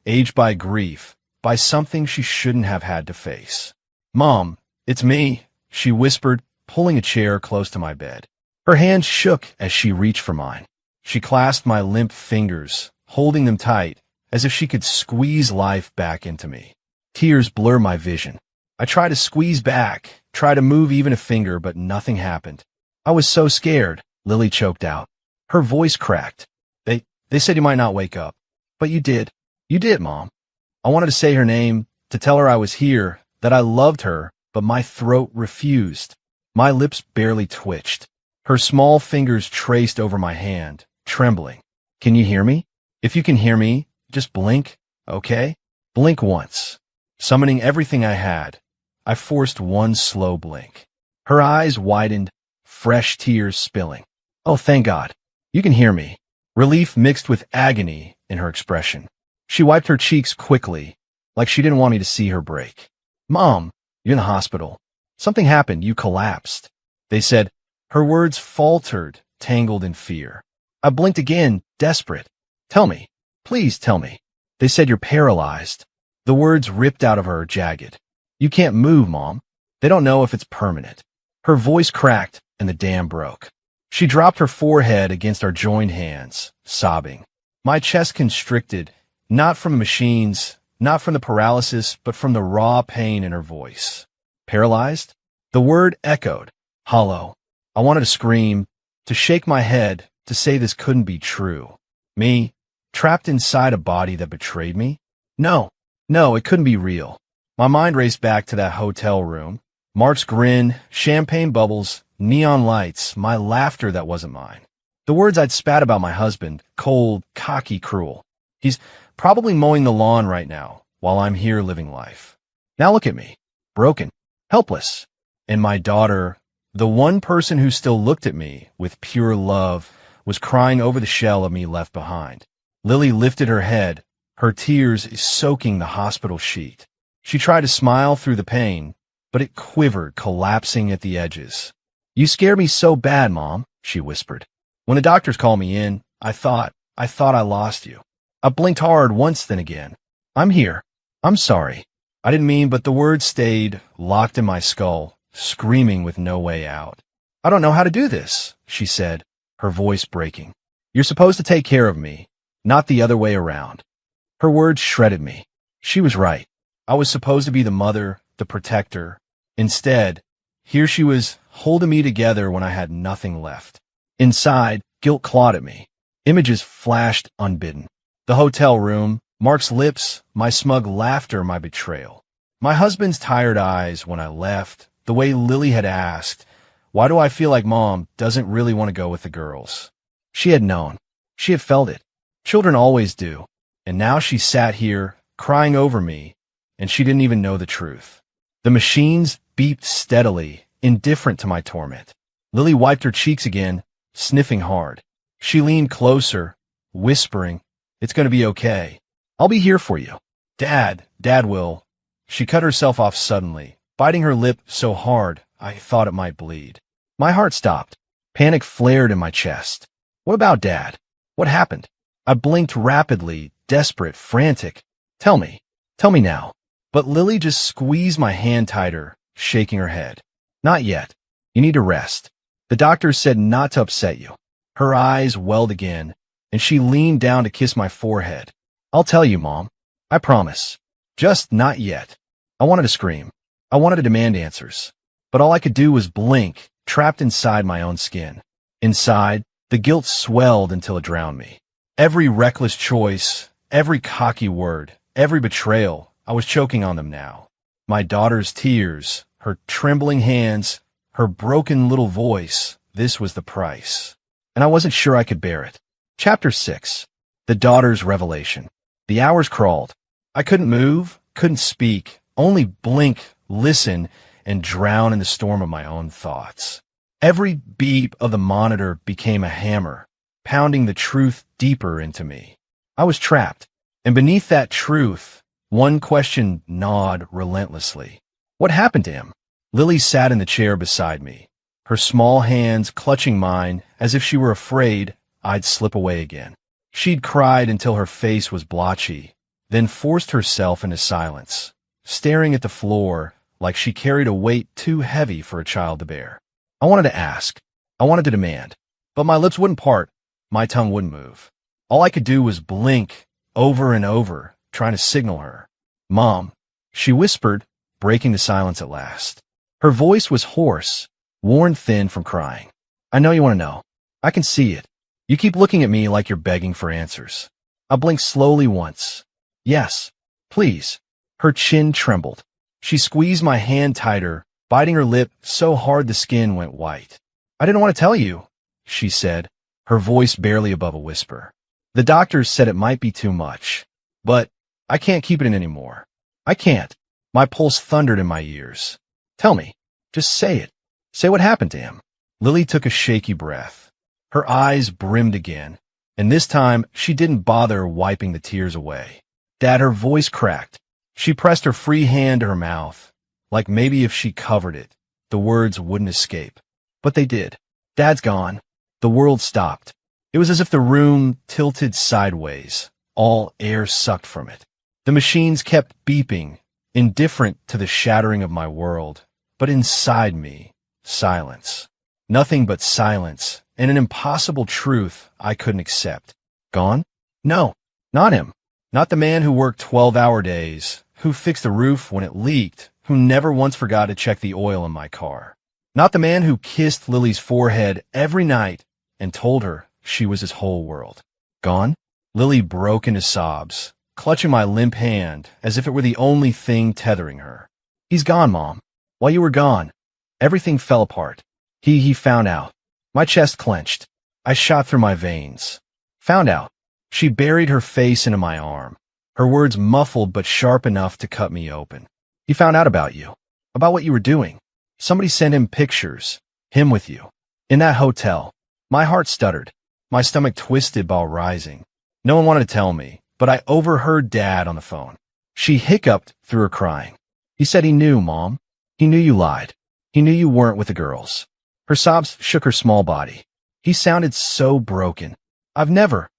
S1: aged by grief, by something she shouldn't have had to face. Mom, it's me, she whispered, pulling a chair close to my bed. Her hands shook as she reached for mine. She clasped my limp fingers, holding them tight, as if she could squeeze life back into me. Tears blur my vision. I try to squeeze back, try to move even a finger, but nothing happened. I was so scared, Lily choked out. Her voice cracked. They said you might not wake up. But you did. You did, Mom. I wanted to say her name, to tell her I was here, that I loved her, but my throat refused. My lips barely twitched. Her small fingers traced over my hand, trembling. Can you hear me? If you can hear me, just blink, okay? Blink once. Summoning everything I had, I forced one slow blink. Her eyes widened, fresh tears spilling. Oh, thank God. You can hear me. Relief mixed with agony in her expression. She wiped her cheeks quickly, like she didn't want me to see her break. Mom, you're in the hospital. Something happened. You collapsed. They said. Her words faltered, tangled in fear. I blinked again, desperate. Tell me. Please tell me. They said you're paralyzed. The words ripped out of her, jagged. You can't move, Mom. They don't know if it's permanent. Her voice cracked, and the dam broke. She dropped her forehead against our joined hands, sobbing. My chest constricted, not from the machines, not from the paralysis, but from the raw pain in her voice. Paralyzed? The word echoed, hollow. I wanted to scream, to shake my head, to say this couldn't be true. Me, trapped inside a body that betrayed me? No, it couldn't be real. My mind raced back to that hotel room. Mark's grin, champagne bubbles, neon lights, my laughter that wasn't mine. The words I'd spat about my husband, cold, cocky, cruel. He's probably mowing the lawn right now, while I'm here living life. Now look at me, broken, helpless. And my daughter, the one person who still looked at me with pure love, was crying over the shell of me left behind. Lily lifted her head, her tears soaking the hospital sheet. She tried to smile through the pain, but it quivered, collapsing at the edges. You scared me so bad, Mom, she whispered. When the doctors called me in, I thought I lost you. I blinked hard once, then again. I'm here. I'm sorry. I didn't mean, but the words stayed locked in my skull, screaming with no way out. I don't know how to do this, she said, her voice breaking. You're supposed to take care of me, not the other way around. Her words shredded me. She was right. I was supposed to be the mother, the protector, Instead, here she was holding me together when I had nothing left. Inside, guilt clawed at me. Images flashed unbidden. The hotel room, Mark's lips, my smug laughter, my betrayal. My husband's tired eyes when I left, the way Lily had asked, "Why do I feel like Mom doesn't really want to go with the girls?" She had known. She had felt it. Children always do. And now she sat here, crying over me, and she didn't even know the truth. The machines beeped steadily, indifferent to my torment. Lily wiped her cheeks again, sniffing hard. She leaned closer, whispering, "It's going to be okay. I'll be here for you. Dad will." She cut herself off suddenly, biting her lip so hard I thought it might bleed. My heart stopped. Panic flared in my chest. What about Dad? What happened? I blinked rapidly, desperate, frantic. Tell me now. But Lily just squeezed my hand tighter, shaking her head. Not yet. You need to rest. The doctor said not to upset you. Her eyes welled again, and she leaned down to kiss my forehead. I'll tell you, Mom. I promise. Just not yet. I wanted to scream. I wanted to demand answers. But all I could do was blink, trapped inside my own skin. Inside, the guilt swelled until it drowned me. Every reckless choice, every cocky word, every betrayal, I was choking on them now. My daughter's tears, her trembling hands, her broken little voice, this was the price. And I wasn't sure I could bear it. Chapter 6. The Daughter's Revelation. The hours crawled. I couldn't move, couldn't speak, only blink, listen, and drown in the storm of my own thoughts. Every beep of the monitor became a hammer, pounding the truth deeper into me. I was trapped, and beneath that truth, one question gnawed relentlessly. What happened to him? Lily sat in the chair beside me, her small hands clutching mine as if she were afraid I'd slip away again. She'd cried until her face was blotchy, then forced herself into silence, staring at the floor like she carried a weight too heavy for a child to bear. I wanted to ask. I wanted to demand. But my lips wouldn't part. My tongue wouldn't move. All I could do was blink over and over, trying to signal her. Mom, she whispered, breaking the silence at last. Her voice was hoarse, worn thin from crying. I know you want to know. I can see it. You keep looking at me like you're begging for answers. I blinked slowly once. Yes, please. Her chin trembled. She squeezed my hand tighter, biting her lip so hard the skin went white. I didn't want to tell you, she said, her voice barely above a whisper. The doctors said it might be too much, but I can't keep it in anymore. I can't. My pulse thundered in my ears. Tell me. Just say it. Say what happened to him. Lily took a shaky breath. Her eyes brimmed again, and this time she didn't bother wiping the tears away. Dad, her voice cracked. She pressed her free hand to her mouth, like maybe if she covered it, the words wouldn't escape. But they did. Dad's gone. The world stopped. It was as if the room tilted sideways, all air sucked from it. The machines kept beeping, indifferent to the shattering of my world, but inside me, silence. Nothing but silence, and an impossible truth I couldn't accept. Gone? No, not him. Not the man who worked 12-hour days, who fixed the roof when it leaked, who never once forgot to check the oil in my car. Not the man who kissed Lily's forehead every night and told her she was his whole world. Gone? Lily broke into sobs, clutching my limp hand as if it were the only thing tethering her. He's gone, Mom. While you were gone, everything fell apart. He found out. My chest clenched. I shot through my veins. Found out. She buried her face into my arm, her words muffled but sharp enough to cut me open. He found out about you, about what you were doing. Somebody sent him pictures, him with you, in that hotel. My heart stuttered. My stomach twisted while rising. No one wanted to tell me, but I overheard Dad on the phone. She hiccuped through her crying. He said he knew, Mom. He knew you lied. He knew you weren't with the girls. Her sobs shook her small body. He sounded so broken. I've never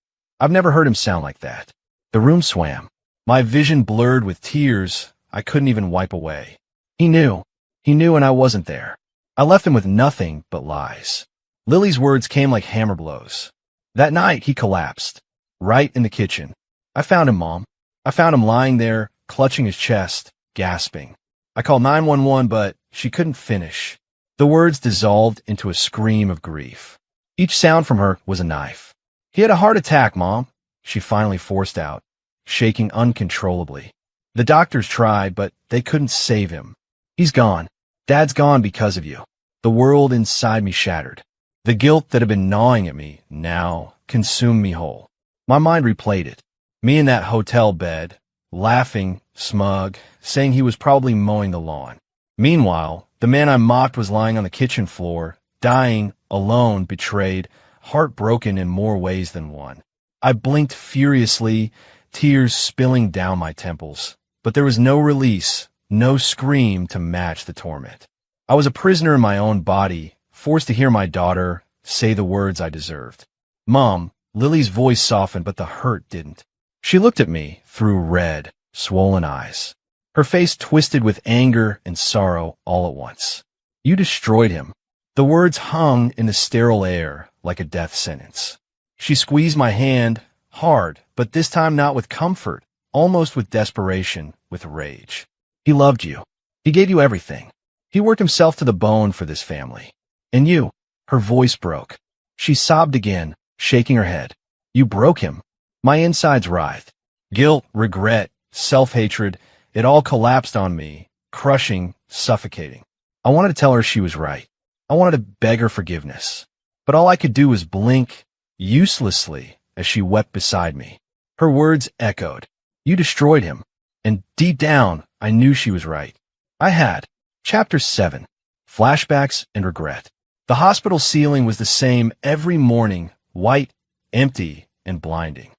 S1: heard him sound like that. The room swam. My vision blurred with tears I couldn't even wipe away. He knew, and I wasn't there. I left him with nothing but lies. Lily's words came like hammer blows. That night, he collapsed, right in the kitchen. I found him, Mom. I found him lying there, clutching his chest, gasping. I called 911, but she couldn't finish. The words dissolved into a scream of grief. Each sound from her was a knife. "He had a heart attack, Mom," she finally forced out, shaking uncontrollably. "The doctors tried, but they couldn't save him. He's gone. Dad's gone because of you." The world inside me shattered. The guilt that had been gnawing at me now consumed me whole. My mind replayed it. Me in that hotel bed, laughing, smug, saying he was probably mowing the lawn. Meanwhile, the man I mocked was lying on the kitchen floor, dying, alone, betrayed, heartbroken in more ways than one. I blinked furiously, tears spilling down my temples. But there was no release, no scream to match the torment. I was a prisoner in my own body, forced to hear my daughter say the words I deserved. "Mom," Lily's voice softened, but the hurt didn't. She looked at me through red, swollen eyes. Her face twisted with anger and sorrow all at once. "You destroyed him." The words hung in the sterile air like a death sentence. She squeezed my hand, hard, but this time not with comfort, almost with desperation, with rage. "He loved you. He gave you everything. He worked himself to the bone for this family. And you," her voice broke. She sobbed again, shaking her head. "You broke him." My insides writhed. Guilt, regret, self-hatred, it all collapsed on me, crushing, suffocating. I wanted to tell her she was right. I wanted to beg her forgiveness. But all I could do was blink, uselessly, as she wept beside me. Her words echoed. "You destroyed him." And deep down, I knew she was right. I had. Chapter 7. Flashbacks and Regret. The hospital ceiling was the same every morning, white, empty, and blinding.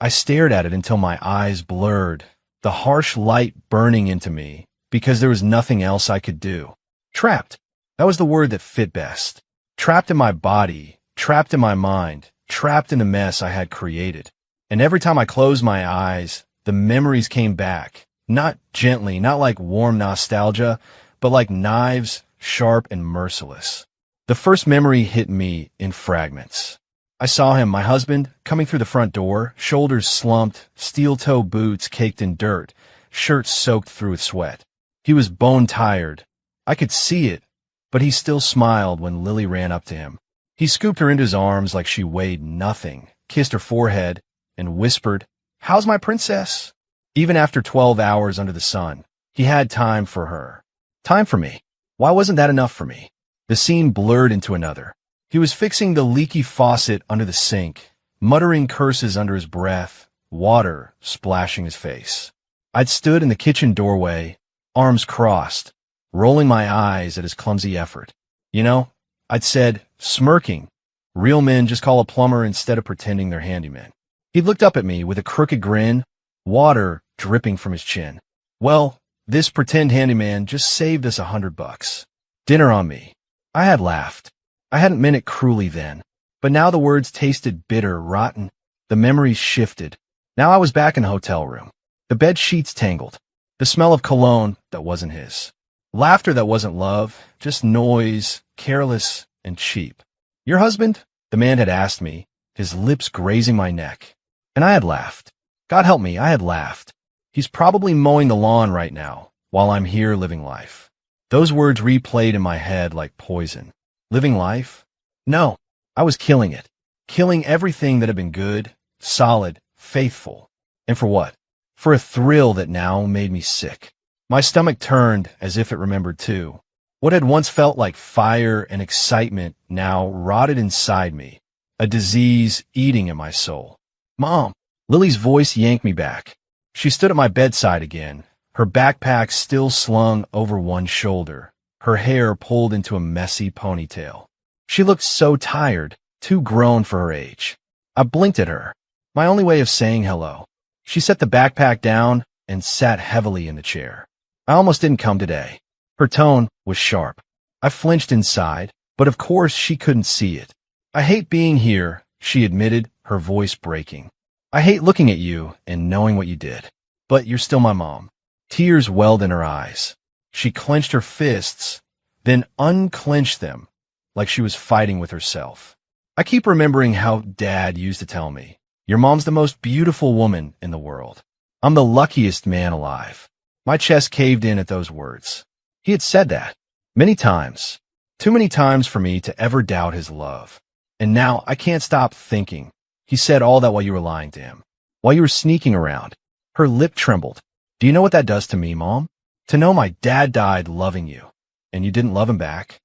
S1: I stared at it until my eyes blurred, the harsh light burning into me, because there was nothing else I could do. Trapped. That was the word that fit best. Trapped in my body, trapped in my mind, trapped in the mess I had created. And every time I closed my eyes, the memories came back, not gently, not like warm nostalgia, but like knives, sharp and merciless. The first memory hit me in fragments. I saw him, my husband, coming through the front door, shoulders slumped, steel-toe boots caked in dirt, shirt soaked through with sweat. He was bone-tired. I could see it, but he still smiled when Lily ran up to him. He scooped her into his arms like she weighed nothing, kissed her forehead, and whispered, "How's my princess?" Even after 12 hours under the sun, he had time for her. Time for me. Why wasn't that enough for me? The scene blurred into another. He was fixing the leaky faucet under the sink, muttering curses under his breath, water splashing his face. I'd stood in the kitchen doorway, arms crossed, rolling my eyes at his clumsy effort. "You know," I'd said, smirking, "real men just call a plumber instead of pretending they're handymen." He looked up at me with a crooked grin, water dripping from his chin. "Well, this pretend handyman just saved us $100. Dinner on me." I had laughed. I hadn't meant it cruelly then, but now the words tasted bitter, rotten. The memories shifted. Now I was back in the hotel room. The bed sheets tangled. The smell of cologne that wasn't his. Laughter that wasn't love, just noise, careless and cheap. "Your husband?" the man had asked me, his lips grazing my neck. And I had laughed. God help me, I had laughed. He's probably mowing the lawn right now, while I'm here living life. Those words replayed in my head like poison. Living life? No, I was killing it. Killing everything that had been good, solid, faithful. And for what? For a thrill that now made me sick. My stomach turned as if it remembered too. What had once felt like fire and excitement now rotted inside me, a disease eating at my soul. "Mom!" Lily's voice yanked me back. She stood at my bedside again, her backpack still slung over one shoulder, her hair pulled into a messy ponytail. She looked so tired, too grown for her age. I blinked at her, my only way of saying hello. She set the backpack down and sat heavily in the chair. "I almost didn't come today." Her tone was sharp. I flinched inside, but of course she couldn't see it. "I hate being here," she admitted, her voice breaking. "I hate looking at you and knowing what you did. But you're still my mom." Tears welled in her eyes. She clenched her fists, then unclenched them, like she was fighting with herself. I keep remembering how Dad used to tell me, "Your mom's the most beautiful woman in the world." I'm the luckiest man alive. My chest caved in at those words. He had said that. Many times. Too many times for me to ever doubt his love. And now I can't stop thinking. He said all that while you were lying to him. While you were sneaking around. Her lip trembled. Do you know what that does to me, Mom? To know my dad died loving you, and you didn't love him back?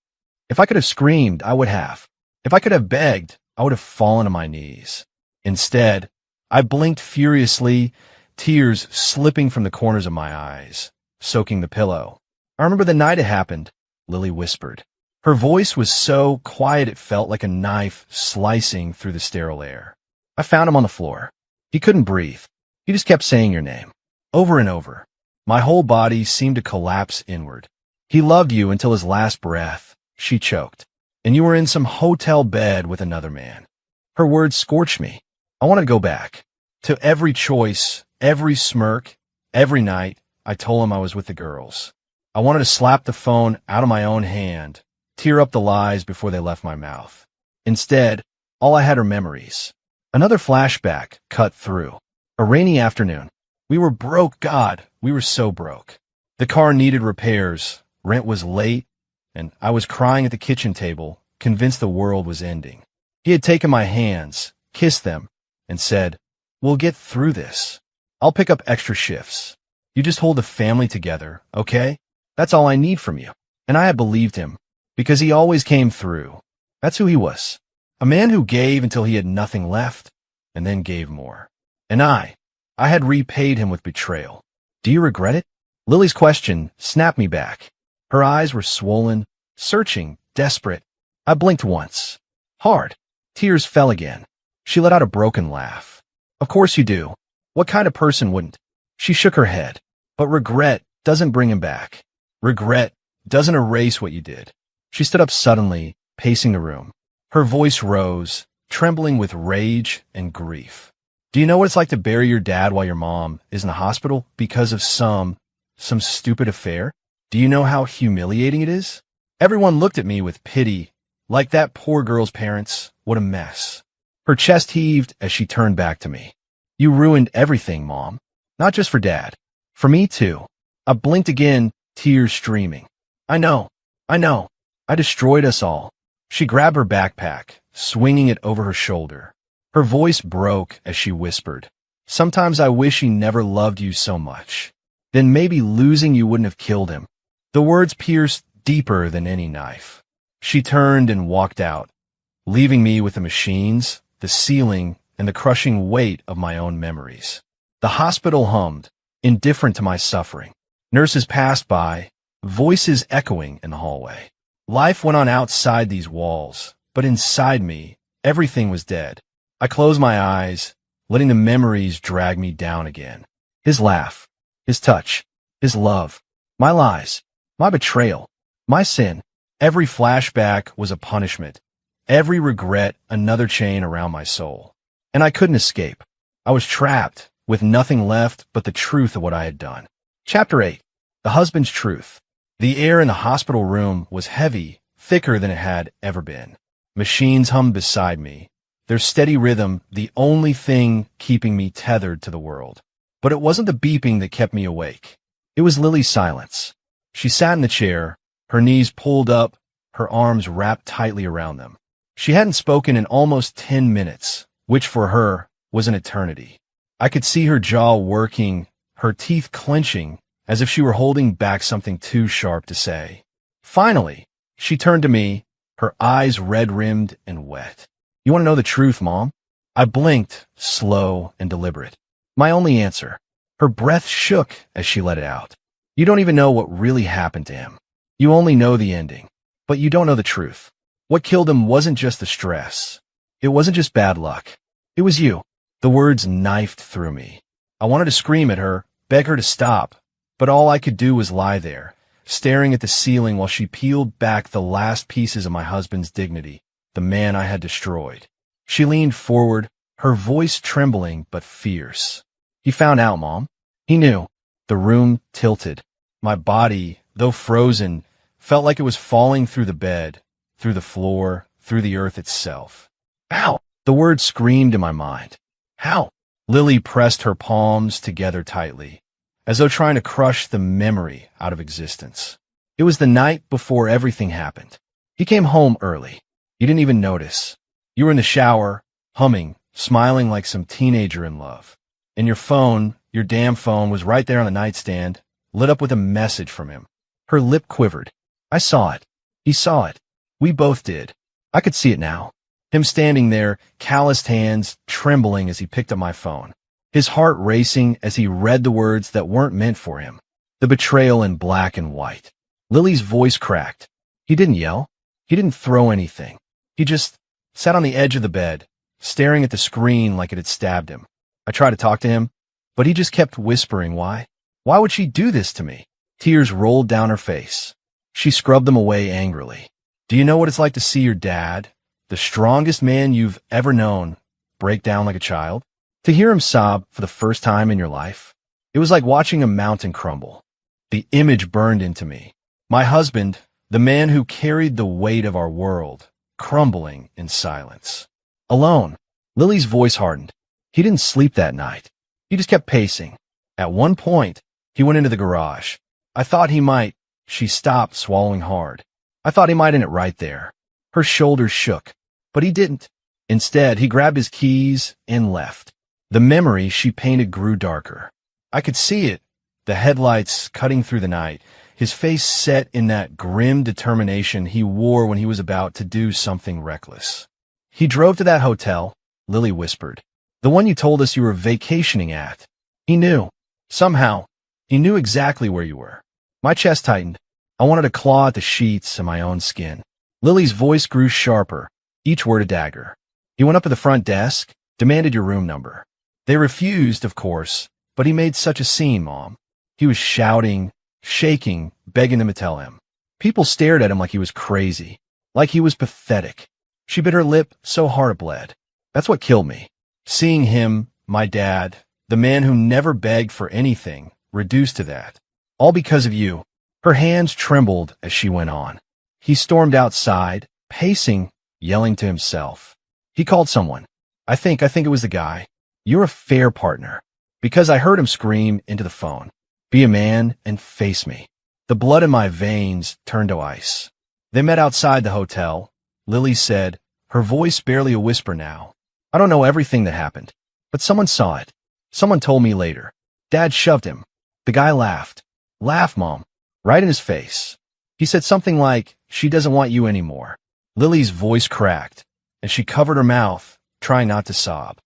S1: If I could have screamed, I would have. If I could have begged, I would have fallen to my knees. Instead, I blinked furiously, tears slipping from the corners of my eyes, soaking the pillow. I remember the night it happened, Lily whispered. Her voice was so quiet it felt like a knife slicing through the sterile air. I found him on the floor. He couldn't breathe. He just kept saying your name, over and over. My whole body seemed to collapse inward. He loved you until his last breath, she choked. And you were in some hotel bed with another man. Her words scorched me. I wanted to go back. To every choice, every smirk, every night, I told him I was with the girls. I wanted to slap the phone out of my own hand, tear up the lies before they left my mouth. Instead, all I had are memories. Another flashback cut through. A rainy afternoon. We were broke, God, we were so broke. The car needed repairs, rent was late, and I was crying at the kitchen table, convinced the world was ending. He had taken my hands, kissed them, and said, we'll get through this. I'll pick up extra shifts. You just hold the family together, okay? That's all I need from you. And I had believed him, because he always came through. That's who he was. A man who gave until he had nothing left, and then gave more. And I had repaid him with betrayal. Do you regret it? Lily's question snapped me back. Her eyes were swollen, searching, desperate. I blinked once. Hard. Tears fell again. She let out a broken laugh. Of course you do. What kind of person wouldn't? She shook her head. But regret doesn't bring him back. Regret doesn't erase what you did. She stood up suddenly, pacing the room. Her voice rose, trembling with rage and grief. Do you know what it's like to bury your dad while your mom is in the hospital because of some stupid affair? Do you know how humiliating it is? Everyone looked at me with pity, like that poor girl's parents. What a mess. Her chest heaved as she turned back to me. You ruined everything, Mom. Not just for Dad. For me, too. I blinked again, tears streaming. I know. I destroyed us all. She grabbed her backpack, swinging it over her shoulder. Her voice broke as she whispered, sometimes I wish he never loved you so much. Then maybe losing you wouldn't have killed him. The words pierced deeper than any knife. She turned and walked out, leaving me with the machines, the ceiling, and the crushing weight of my own memories. The hospital hummed, indifferent to my suffering. Nurses passed by, voices echoing in the hallway. Life went on outside these walls, but inside me, everything was dead. I closed my eyes, letting the memories drag me down again. His laugh, his touch, his love, my lies, my betrayal, my sin. Every flashback was a punishment. Every regret another chain around my soul. And I couldn't escape. I was trapped, with nothing left but the truth of what I had done. Chapter 8. The Husband's Truth. The air in the hospital room was heavy, thicker than it had ever been. Machines hummed beside me, their steady rhythm the only thing keeping me tethered to the world. But it wasn't the beeping that kept me awake. It was Lily's silence. She sat in the chair, her knees pulled up, her arms wrapped tightly around them. She hadn't spoken in almost 10 minutes, which for her was an eternity. I could see her jaw working, her teeth clenching, as if she were holding back something too sharp to say. Finally, she turned to me, her eyes red-rimmed and wet. You want to know the truth, Mom? I blinked, slow and deliberate. My only answer. Her breath shook as she let it out. You don't even know what really happened to him. You only know the ending, but you don't know the truth. What killed him wasn't just the stress. It wasn't just bad luck. It was you. The words knifed through me. I wanted to scream at her, beg her to stop, but all I could do was lie there, staring at the ceiling while she peeled back the last pieces of my husband's dignity, the man I had destroyed. She leaned forward, her voice trembling but fierce. He found out, Mom. He knew. The room tilted. My body, though frozen, felt like it was falling through the bed, through the floor, through the earth itself. How? The word screamed in my mind. How? Lily pressed her palms together tightly, as though trying to crush the memory out of existence. It was the night before everything happened. He came home early. You didn't even notice. You were in the shower, humming, smiling like some teenager in love. And your damn phone, was right there on the nightstand, lit up with a message from him. Her lip quivered. I saw it. He saw it. We both did. I could see it now. Him standing there, calloused hands trembling as he picked up my phone. His heart racing as he read the words that weren't meant for him. The betrayal in black and white. Lily's voice cracked. He didn't yell. He didn't throw anything. He just sat on the edge of the bed, staring at the screen like it had stabbed him. I tried to talk to him, but he just kept whispering, why? Why would she do this to me? Tears rolled down her face. She scrubbed them away angrily. Do you know what it's like to see your dad, the strongest man you've ever known, break down like a child? To hear him sob for the first time in your life? It was like watching a mountain crumble. The image burned into me. My husband, the man who carried the weight of our world, crumbling in silence. Alone. Lily's voice hardened. He didn't sleep that night. He just kept pacing. At one point, he went into the garage. I thought he might. She stopped, swallowing hard. I thought he might end it right there. Her shoulders shook, but he didn't. Instead, he grabbed his keys and left. The memory she painted grew darker. I could see it, the headlights cutting through the night, his face set in that grim determination he wore when he was about to do something reckless. He drove to that hotel, Lily whispered. The one you told us you were vacationing at. He knew. Somehow, he knew exactly where you were. My chest tightened. I wanted to claw at the sheets and my own skin. Lily's voice grew sharper, each word a dagger. He went up to the front desk, demanded your room number. They refused, of course, but he made such a scene, Mom. He was shouting, shaking, begging them to tell him. People stared at him like he was crazy, like he was pathetic. She bit her lip so hard it bled. That's what killed me. Seeing him, my dad, the man who never begged for anything, reduced to that. All because of you. Her hands trembled as she went on. He stormed outside, pacing, yelling to himself. He called someone. I think it was the guy. You're a fair partner. Because I heard him scream into the phone. Be a man and face me. The blood in my veins turned to ice. They met outside the hotel. Lily said, her voice barely a whisper now. I don't know everything that happened, but someone saw it. Someone told me later. Dad shoved him. The guy laughed. Laugh, Mom. Right in his face. He said something like, she doesn't want you anymore. Lily's voice cracked, and she covered her mouth, trying not to sob.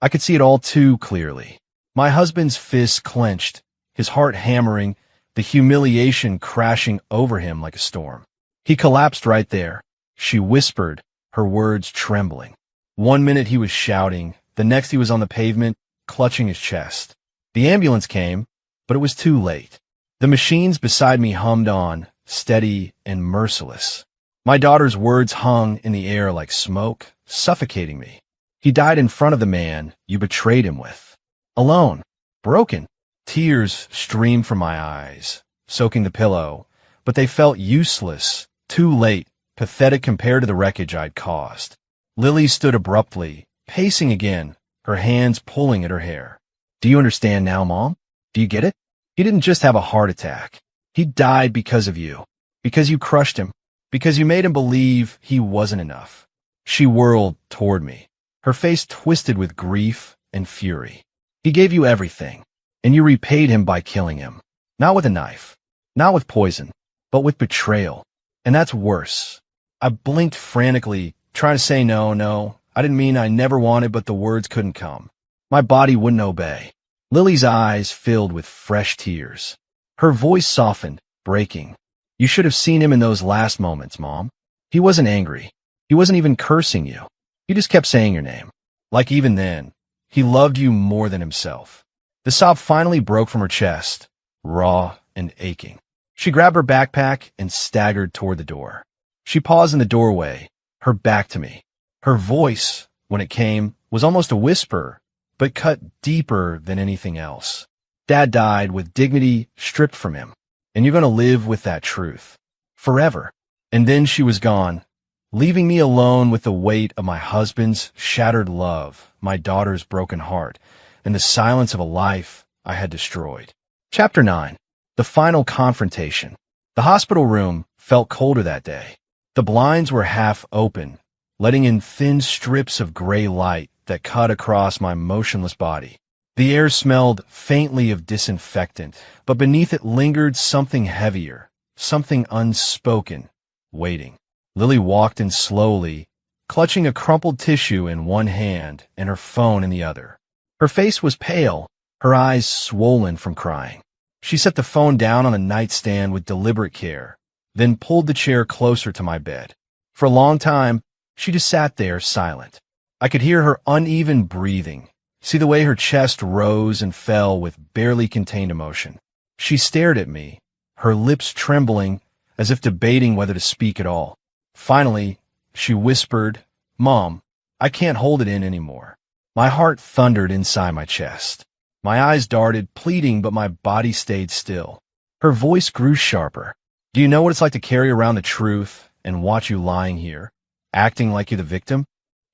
S1: I could see it all too clearly. My husband's fists clenched, his heart hammering, the humiliation crashing over him like a storm. He collapsed right there. She whispered, her words trembling. 1 minute he was shouting, the next he was on the pavement, clutching his chest. The ambulance came, but it was too late. The machines beside me hummed on, steady and merciless. My daughter's words hung in the air like smoke, suffocating me. He died in front of the man you betrayed him with. Alone. Broken. Tears streamed from my eyes, soaking the pillow, but they felt useless, too late, pathetic compared to the wreckage I'd caused. Lily stood abruptly, pacing again, her hands pulling at her hair. Do you understand now, Mom? Do you get it? He didn't just have a heart attack. He died because of you. Because you crushed him. Because you made him believe he wasn't enough. She whirled toward me, her face twisted with grief and fury. He gave you everything, and you repaid him by killing him. Not with a knife, not with poison, but with betrayal. And that's worse. I blinked frantically, trying to say no, I didn't mean I never wanted, but the words couldn't come. My body wouldn't obey. Lily's eyes filled with fresh tears. Her voice softened, breaking. You should have seen him in those last moments, Mom. He wasn't angry. He wasn't even cursing you. He just kept saying your name. Like even then, he loved you more than himself. The sob finally broke from her chest, raw and aching. She grabbed her backpack and staggered toward the door. She paused in the doorway, her back to me. Her voice, when it came, was almost a whisper, but cut deeper than anything else. Dad died with dignity stripped from him, and you're going to live with that truth. Forever. And then she was gone, leaving me alone with the weight of my husband's shattered love, my daughter's broken heart, and the silence of a life I had destroyed. Chapter 9. The Final Confrontation. The hospital room felt colder that day. The blinds were half open, letting in thin strips of gray light that cut across my motionless body. The air smelled faintly of disinfectant, but beneath it lingered something heavier, something unspoken, waiting. Lily walked in slowly, clutching a crumpled tissue in one hand and her phone in the other. Her face was pale, her eyes swollen from crying. She set the phone down on a nightstand with deliberate care, then pulled the chair closer to my bed. For a long time, she just sat there silent. I could hear her uneven breathing, see the way her chest rose and fell with barely contained emotion. She stared at me, her lips trembling as if debating whether to speak at all. Finally, she whispered, "Mom, I can't hold it in anymore." My heart thundered inside my chest. My eyes darted, pleading, but my body stayed still. Her voice grew sharper. "Do you know what it's like to carry around the truth and watch you lying here, acting like you're the victim?"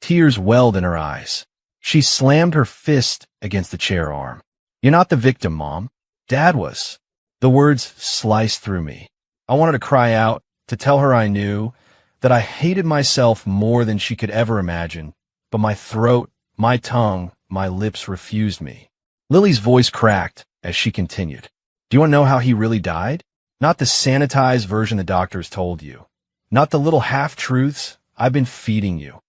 S1: Tears welled in her eyes. She slammed her fist against the chair arm. "You're not the victim, Mom. Dad was." The words sliced through me. I wanted to cry out, to tell her I knew, that I hated myself more than she could ever imagine, but my throat, my tongue, my lips refused me. Lily's voice cracked as she continued. "Do you want to know how he really died? Not the sanitized version the doctors told you. Not the little half-truths I've been feeding you."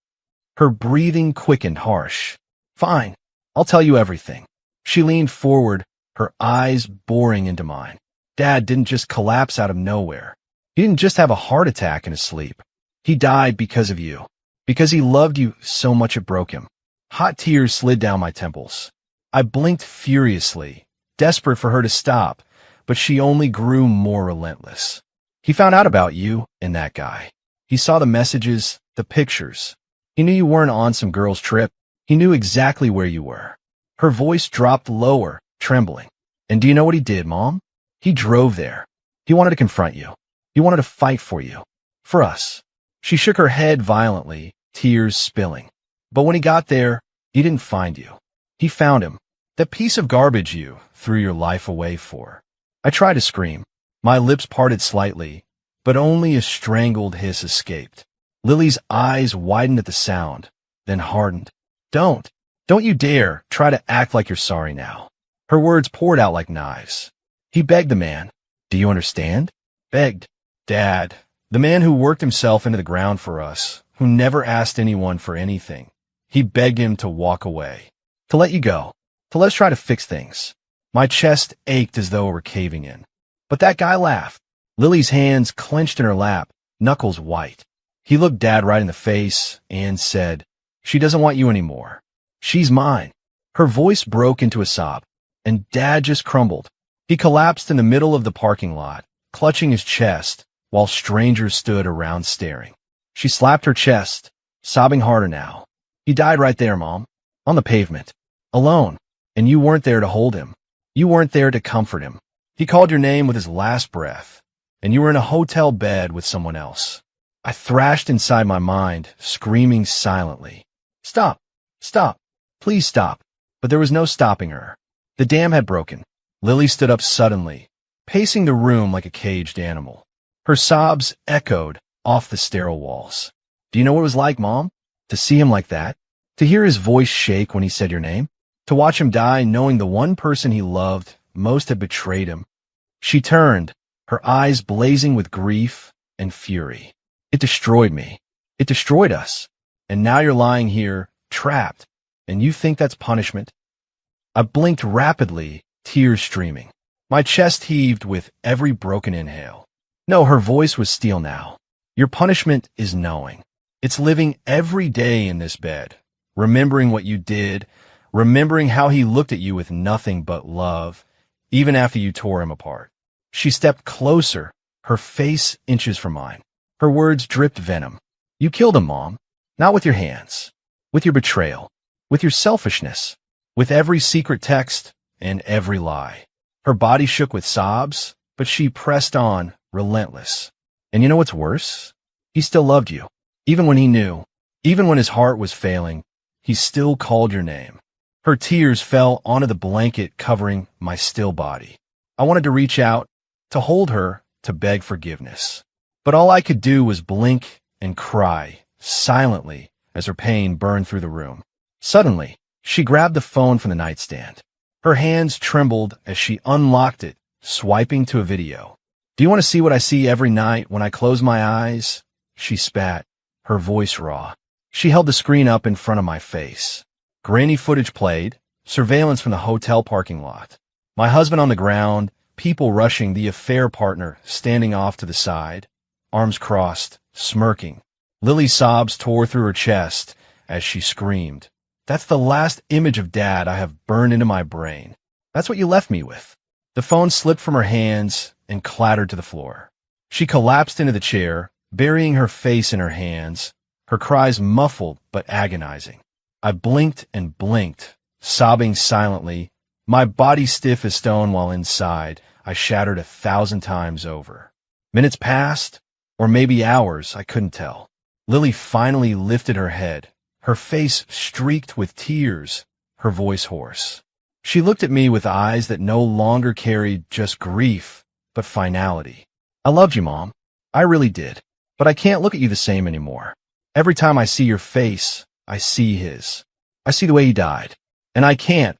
S1: Her breathing quickened harsh. "Fine, I'll tell you everything." She leaned forward, her eyes boring into mine. "Dad didn't just collapse out of nowhere. He didn't just have a heart attack in his sleep. He died because of you. Because he loved you so much it broke him." Hot tears slid down my temples. I blinked furiously, desperate for her to stop, but she only grew more relentless. "He found out about you and that guy. He saw the messages, the pictures. He knew you weren't on some girl's trip. He knew exactly where you were." Her voice dropped lower, trembling. "And do you know what he did, Mom? He drove there. He wanted to confront you. He wanted to fight for you. For us." She shook her head violently, tears spilling. "But when he got there, he didn't find you. He found him. That piece of garbage you threw your life away for." I tried to scream. My lips parted slightly, but only a strangled hiss escaped. Lily's eyes widened at the sound, then hardened. Don't you dare try to act like you're sorry now." Her words poured out like knives. "He begged the man. Do you understand? Begged. Dad, the man who worked himself into the ground for us, who never asked anyone for anything. He begged him to walk away, to let you go, to let's try to fix things." My chest ached as though it were caving in. "But that guy laughed." Lily's hands clenched in her lap, knuckles white. "He looked Dad right in the face and said, 'She doesn't want you anymore. She's mine.'" Her voice broke into a sob, and Dad just crumbled. He collapsed in the middle of the parking lot, clutching his chest, while strangers stood around staring. She slapped her chest, sobbing harder now. "He died right there, Mom, on the pavement, alone, and you weren't there to hold him. You weren't there to comfort him. He called your name with his last breath, and you were in a hotel bed with someone else." I thrashed inside my mind, screaming silently. "Stop! Stop! Please stop!" But there was no stopping her. The dam had broken. Lily stood up suddenly, pacing the room like a caged animal. Her sobs echoed off the sterile walls. "Do you know what it was like, Mom? To see him like that? To hear his voice shake when he said your name? To watch him die knowing the one person he loved most had betrayed him?" She turned, her eyes blazing with grief and fury. "It destroyed me. It destroyed us. And now you're lying here, trapped, and you think that's punishment?" I blinked rapidly, tears streaming. My chest heaved with every broken inhale. No, her voice was steel now. "Your punishment is knowing. It's living every day in this bed, remembering what you did, remembering how he looked at you with nothing but love, even after you tore him apart." She stepped closer, her face inches from mine. Her words dripped venom. "You killed him, Mom. Not with your hands. With your betrayal. With your selfishness. With every secret text and every lie." Her body shook with sobs, but she pressed on, relentless. "And you know what's worse? He still loved you. Even when he knew. Even when his heart was failing, he still called your name." Her tears fell onto the blanket covering my still body. I wanted to reach out, to hold her, to beg forgiveness. But all I could do was blink and cry, silently, as her pain burned through the room. Suddenly, she grabbed the phone from the nightstand. Her hands trembled as she unlocked it, swiping to a video. "Do you want to see what I see every night when I close my eyes?" She spat, her voice raw. She held the screen up in front of my face. Grainy footage played, surveillance from the hotel parking lot. My husband on the ground, people rushing, the affair partner standing off to the side, arms crossed, smirking. Lily's sobs tore through her chest as she screamed. "That's the last image of Dad I have burned into my brain. That's what you left me with." The phone slipped from her hands and clattered to the floor. She collapsed into the chair, burying her face in her hands, her cries muffled but agonizing. I blinked and blinked, sobbing silently, my body stiff as stone while inside I shattered 1,000 times over. Minutes passed, or maybe hours, I couldn't tell. Lily finally lifted her head, her face streaked with tears, her voice hoarse. She looked at me with eyes that no longer carried just grief, but finality. "I loved you, Mom. I really did. But I can't look at you the same anymore. Every time I see your face, I see his. I see the way he died. And I can't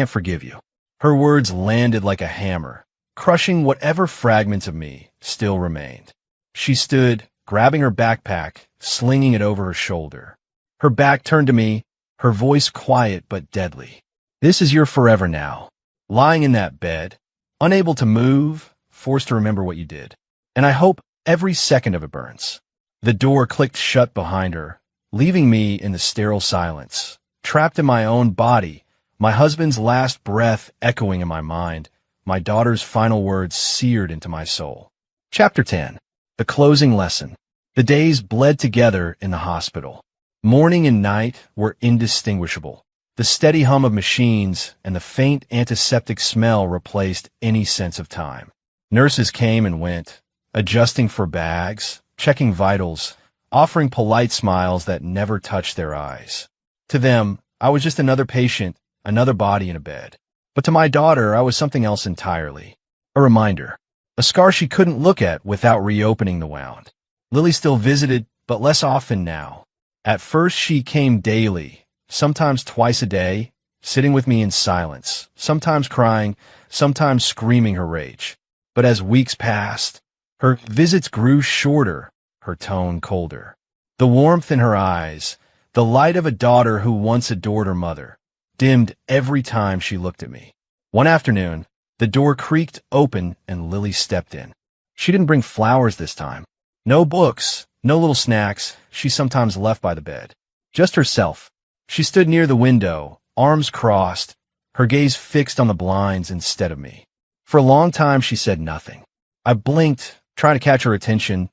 S1: forgive you." Her words landed like a hammer, crushing whatever fragments of me still remained. She stood, grabbing her backpack, slinging it over her shoulder. Her back turned to me, her voice quiet but deadly. "This is your forever now. Lying in that bed, unable to move, forced to remember what you did. And I hope every second of it burns." The door clicked shut behind her, leaving me in the sterile silence, trapped in my own body, my husband's last breath echoing in my mind, my daughter's final words seared into my soul. Chapter 10. The closing lesson. The days bled together in the hospital. Morning and night were indistinguishable. The steady hum of machines and the faint antiseptic smell replaced any sense of time. Nurses came and went, adjusting for bags, checking vitals, offering polite smiles that never touched their eyes. To them, I was just another patient, another body in a bed. But to my daughter, I was something else entirely. A reminder. A scar she couldn't look at without reopening the wound. Lily still visited, but less often now. At first she came daily, sometimes twice a day, sitting with me in silence, sometimes crying, sometimes screaming her rage. But as weeks passed, her visits grew shorter, her tone colder. The warmth in her eyes, the light of a daughter who once adored her mother, dimmed every time she looked at me. One afternoon, the door creaked open and Lily stepped in. She didn't bring flowers this time. No books, no little snacks she sometimes left by the bed. Just herself. She stood near the window, arms crossed, her gaze fixed on the blinds instead of me. For a long time she said nothing. I blinked, trying to catch her attention,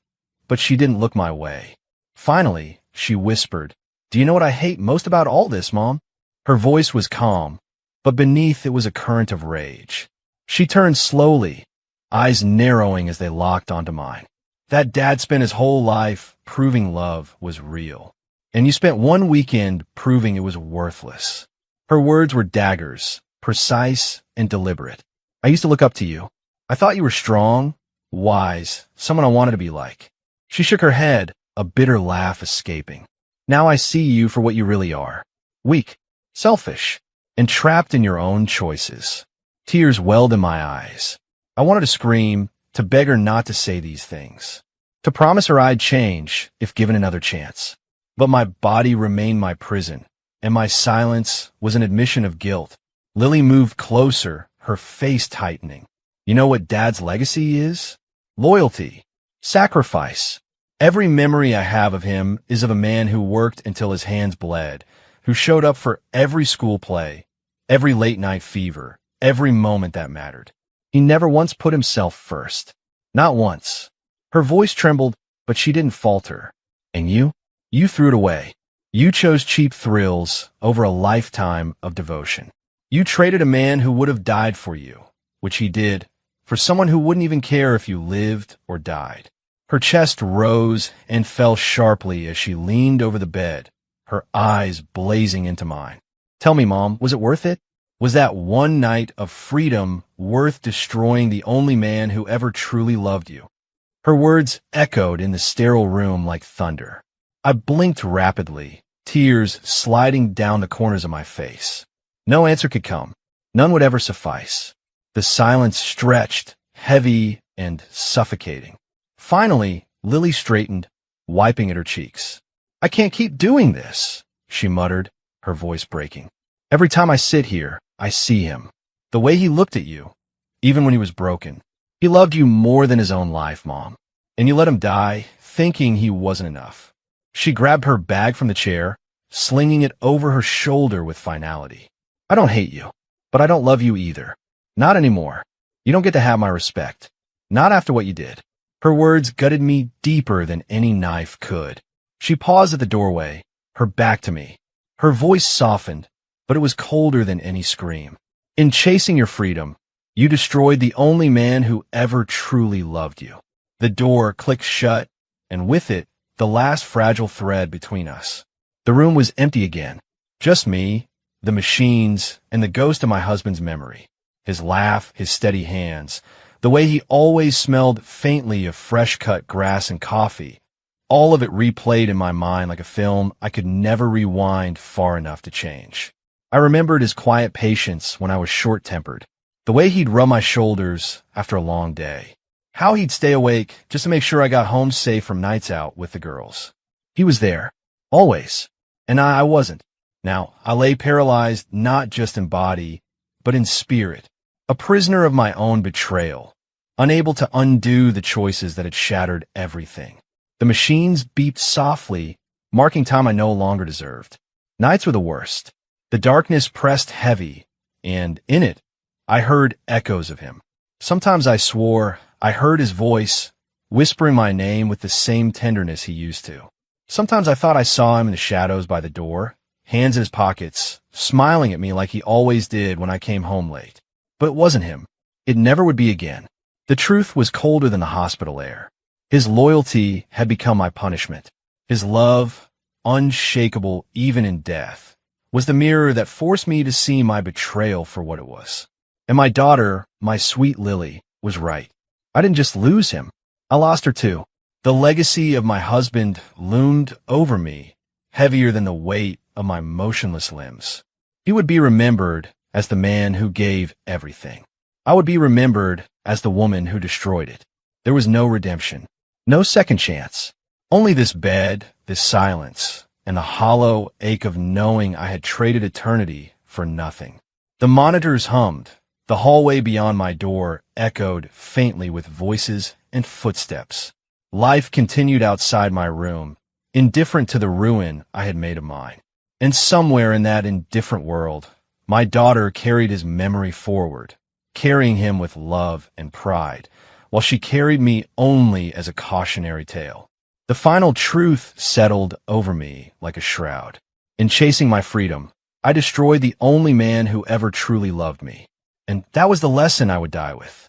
S1: but she didn't look my way. Finally, she whispered, "Do you know what I hate most about all this, Mom?" Her voice was calm, but beneath it was a current of rage. She turned slowly, eyes narrowing as they locked onto mine. "That Dad spent his whole life proving love was real. And you spent one weekend proving it was worthless." Her words were daggers, precise and deliberate. "I used to look up to you. I thought you were strong, wise, someone I wanted to be like." She shook her head, a bitter laugh escaping. "Now I see you for what you really are. Weak, selfish, and trapped in your own choices." Tears welled in my eyes. I wanted to scream, to beg her not to say these things, to promise her I'd change if given another chance. But my body remained my prison, and my silence was an admission of guilt. Lily moved closer, her face tightening. "You know what Dad's legacy is? Loyalty. Sacrifice. Every memory I have of him is of a man who worked until his hands bled, who showed up for every school play, every late-night fever, every moment that mattered. He never once put himself first. Not once." Her voice trembled, but she didn't falter. "And you? You threw it away. You chose cheap thrills over a lifetime of devotion. You traded a man who would have died for you, which he did, for someone who wouldn't even care if you lived or died." Her chest rose and fell sharply as she leaned over the bed, her eyes blazing into mine. "Tell me, Mom, was it worth it? Was that one night of freedom worth destroying the only man who ever truly loved you? Her words echoed in the sterile room like thunder. I blinked rapidly, tears sliding down the corners of my face. No answer could come. None would ever suffice. The silence stretched, heavy and suffocating. Finally, Lily straightened, wiping at her cheeks. "I can't keep doing this," she muttered, her voice breaking. "Every time I sit here, I see him. The way he looked at you, even when he was broken. He loved you more than his own life, Mom. And you let him die, thinking he wasn't enough." She grabbed her bag from the chair, slinging it over her shoulder with finality. "I don't hate you, but I don't love you either. Not anymore. You don't get to have my respect. Not after what you did." Her words gutted me deeper than any knife could. She paused at the doorway, her back to me. Her voice softened, but it was colder than any scream. "In chasing your freedom, you destroyed the only man who ever truly loved you." The door clicked shut, and with it, the last fragile thread between us. The room was empty again. Just me, the machines, and the ghost of my husband's memory. His laugh, his steady hands, the way he always smelled faintly of fresh-cut grass and coffee. All of it replayed in my mind like a film I could never rewind far enough to change. I remembered his quiet patience when I was short-tempered, the way he'd rub my shoulders after a long day, how he'd stay awake just to make sure I got home safe from nights out with the girls. He was there, always, and I wasn't. Now, I lay paralyzed not just in body, but in spirit, a prisoner of my own betrayal, unable to undo the choices that had shattered everything. The machines beeped softly, marking time I no longer deserved. Nights were the worst. The darkness pressed heavy, and in it, I heard echoes of him. Sometimes I swore I heard his voice, whispering my name with the same tenderness he used to. Sometimes I thought I saw him in the shadows by the door, hands in his pockets, smiling at me like he always did when I came home late. But it wasn't him. It never would be again. The truth was colder than the hospital air. His loyalty had become my punishment. His love, unshakable even in death, was the mirror that forced me to see my betrayal for what it was. And my daughter, my sweet Lily, was right. I didn't just lose him. I lost her too. The legacy of my husband loomed over me, heavier than the weight of my motionless limbs. He would be remembered as the man who gave everything. I would be remembered as the woman who destroyed it. There was no redemption, no second chance. Only this bed, this silence, and the hollow ache of knowing I had traded eternity for nothing. The monitors hummed. The hallway beyond my door echoed faintly with voices and footsteps. Life continued outside my room, indifferent to the ruin I had made of mine. And somewhere in that indifferent world, my daughter carried his memory forward, carrying him with love and pride, while she carried me only as a cautionary tale. The final truth settled over me like a shroud. In chasing my freedom, I destroyed the only man who ever truly loved me. And that was the lesson I would die with.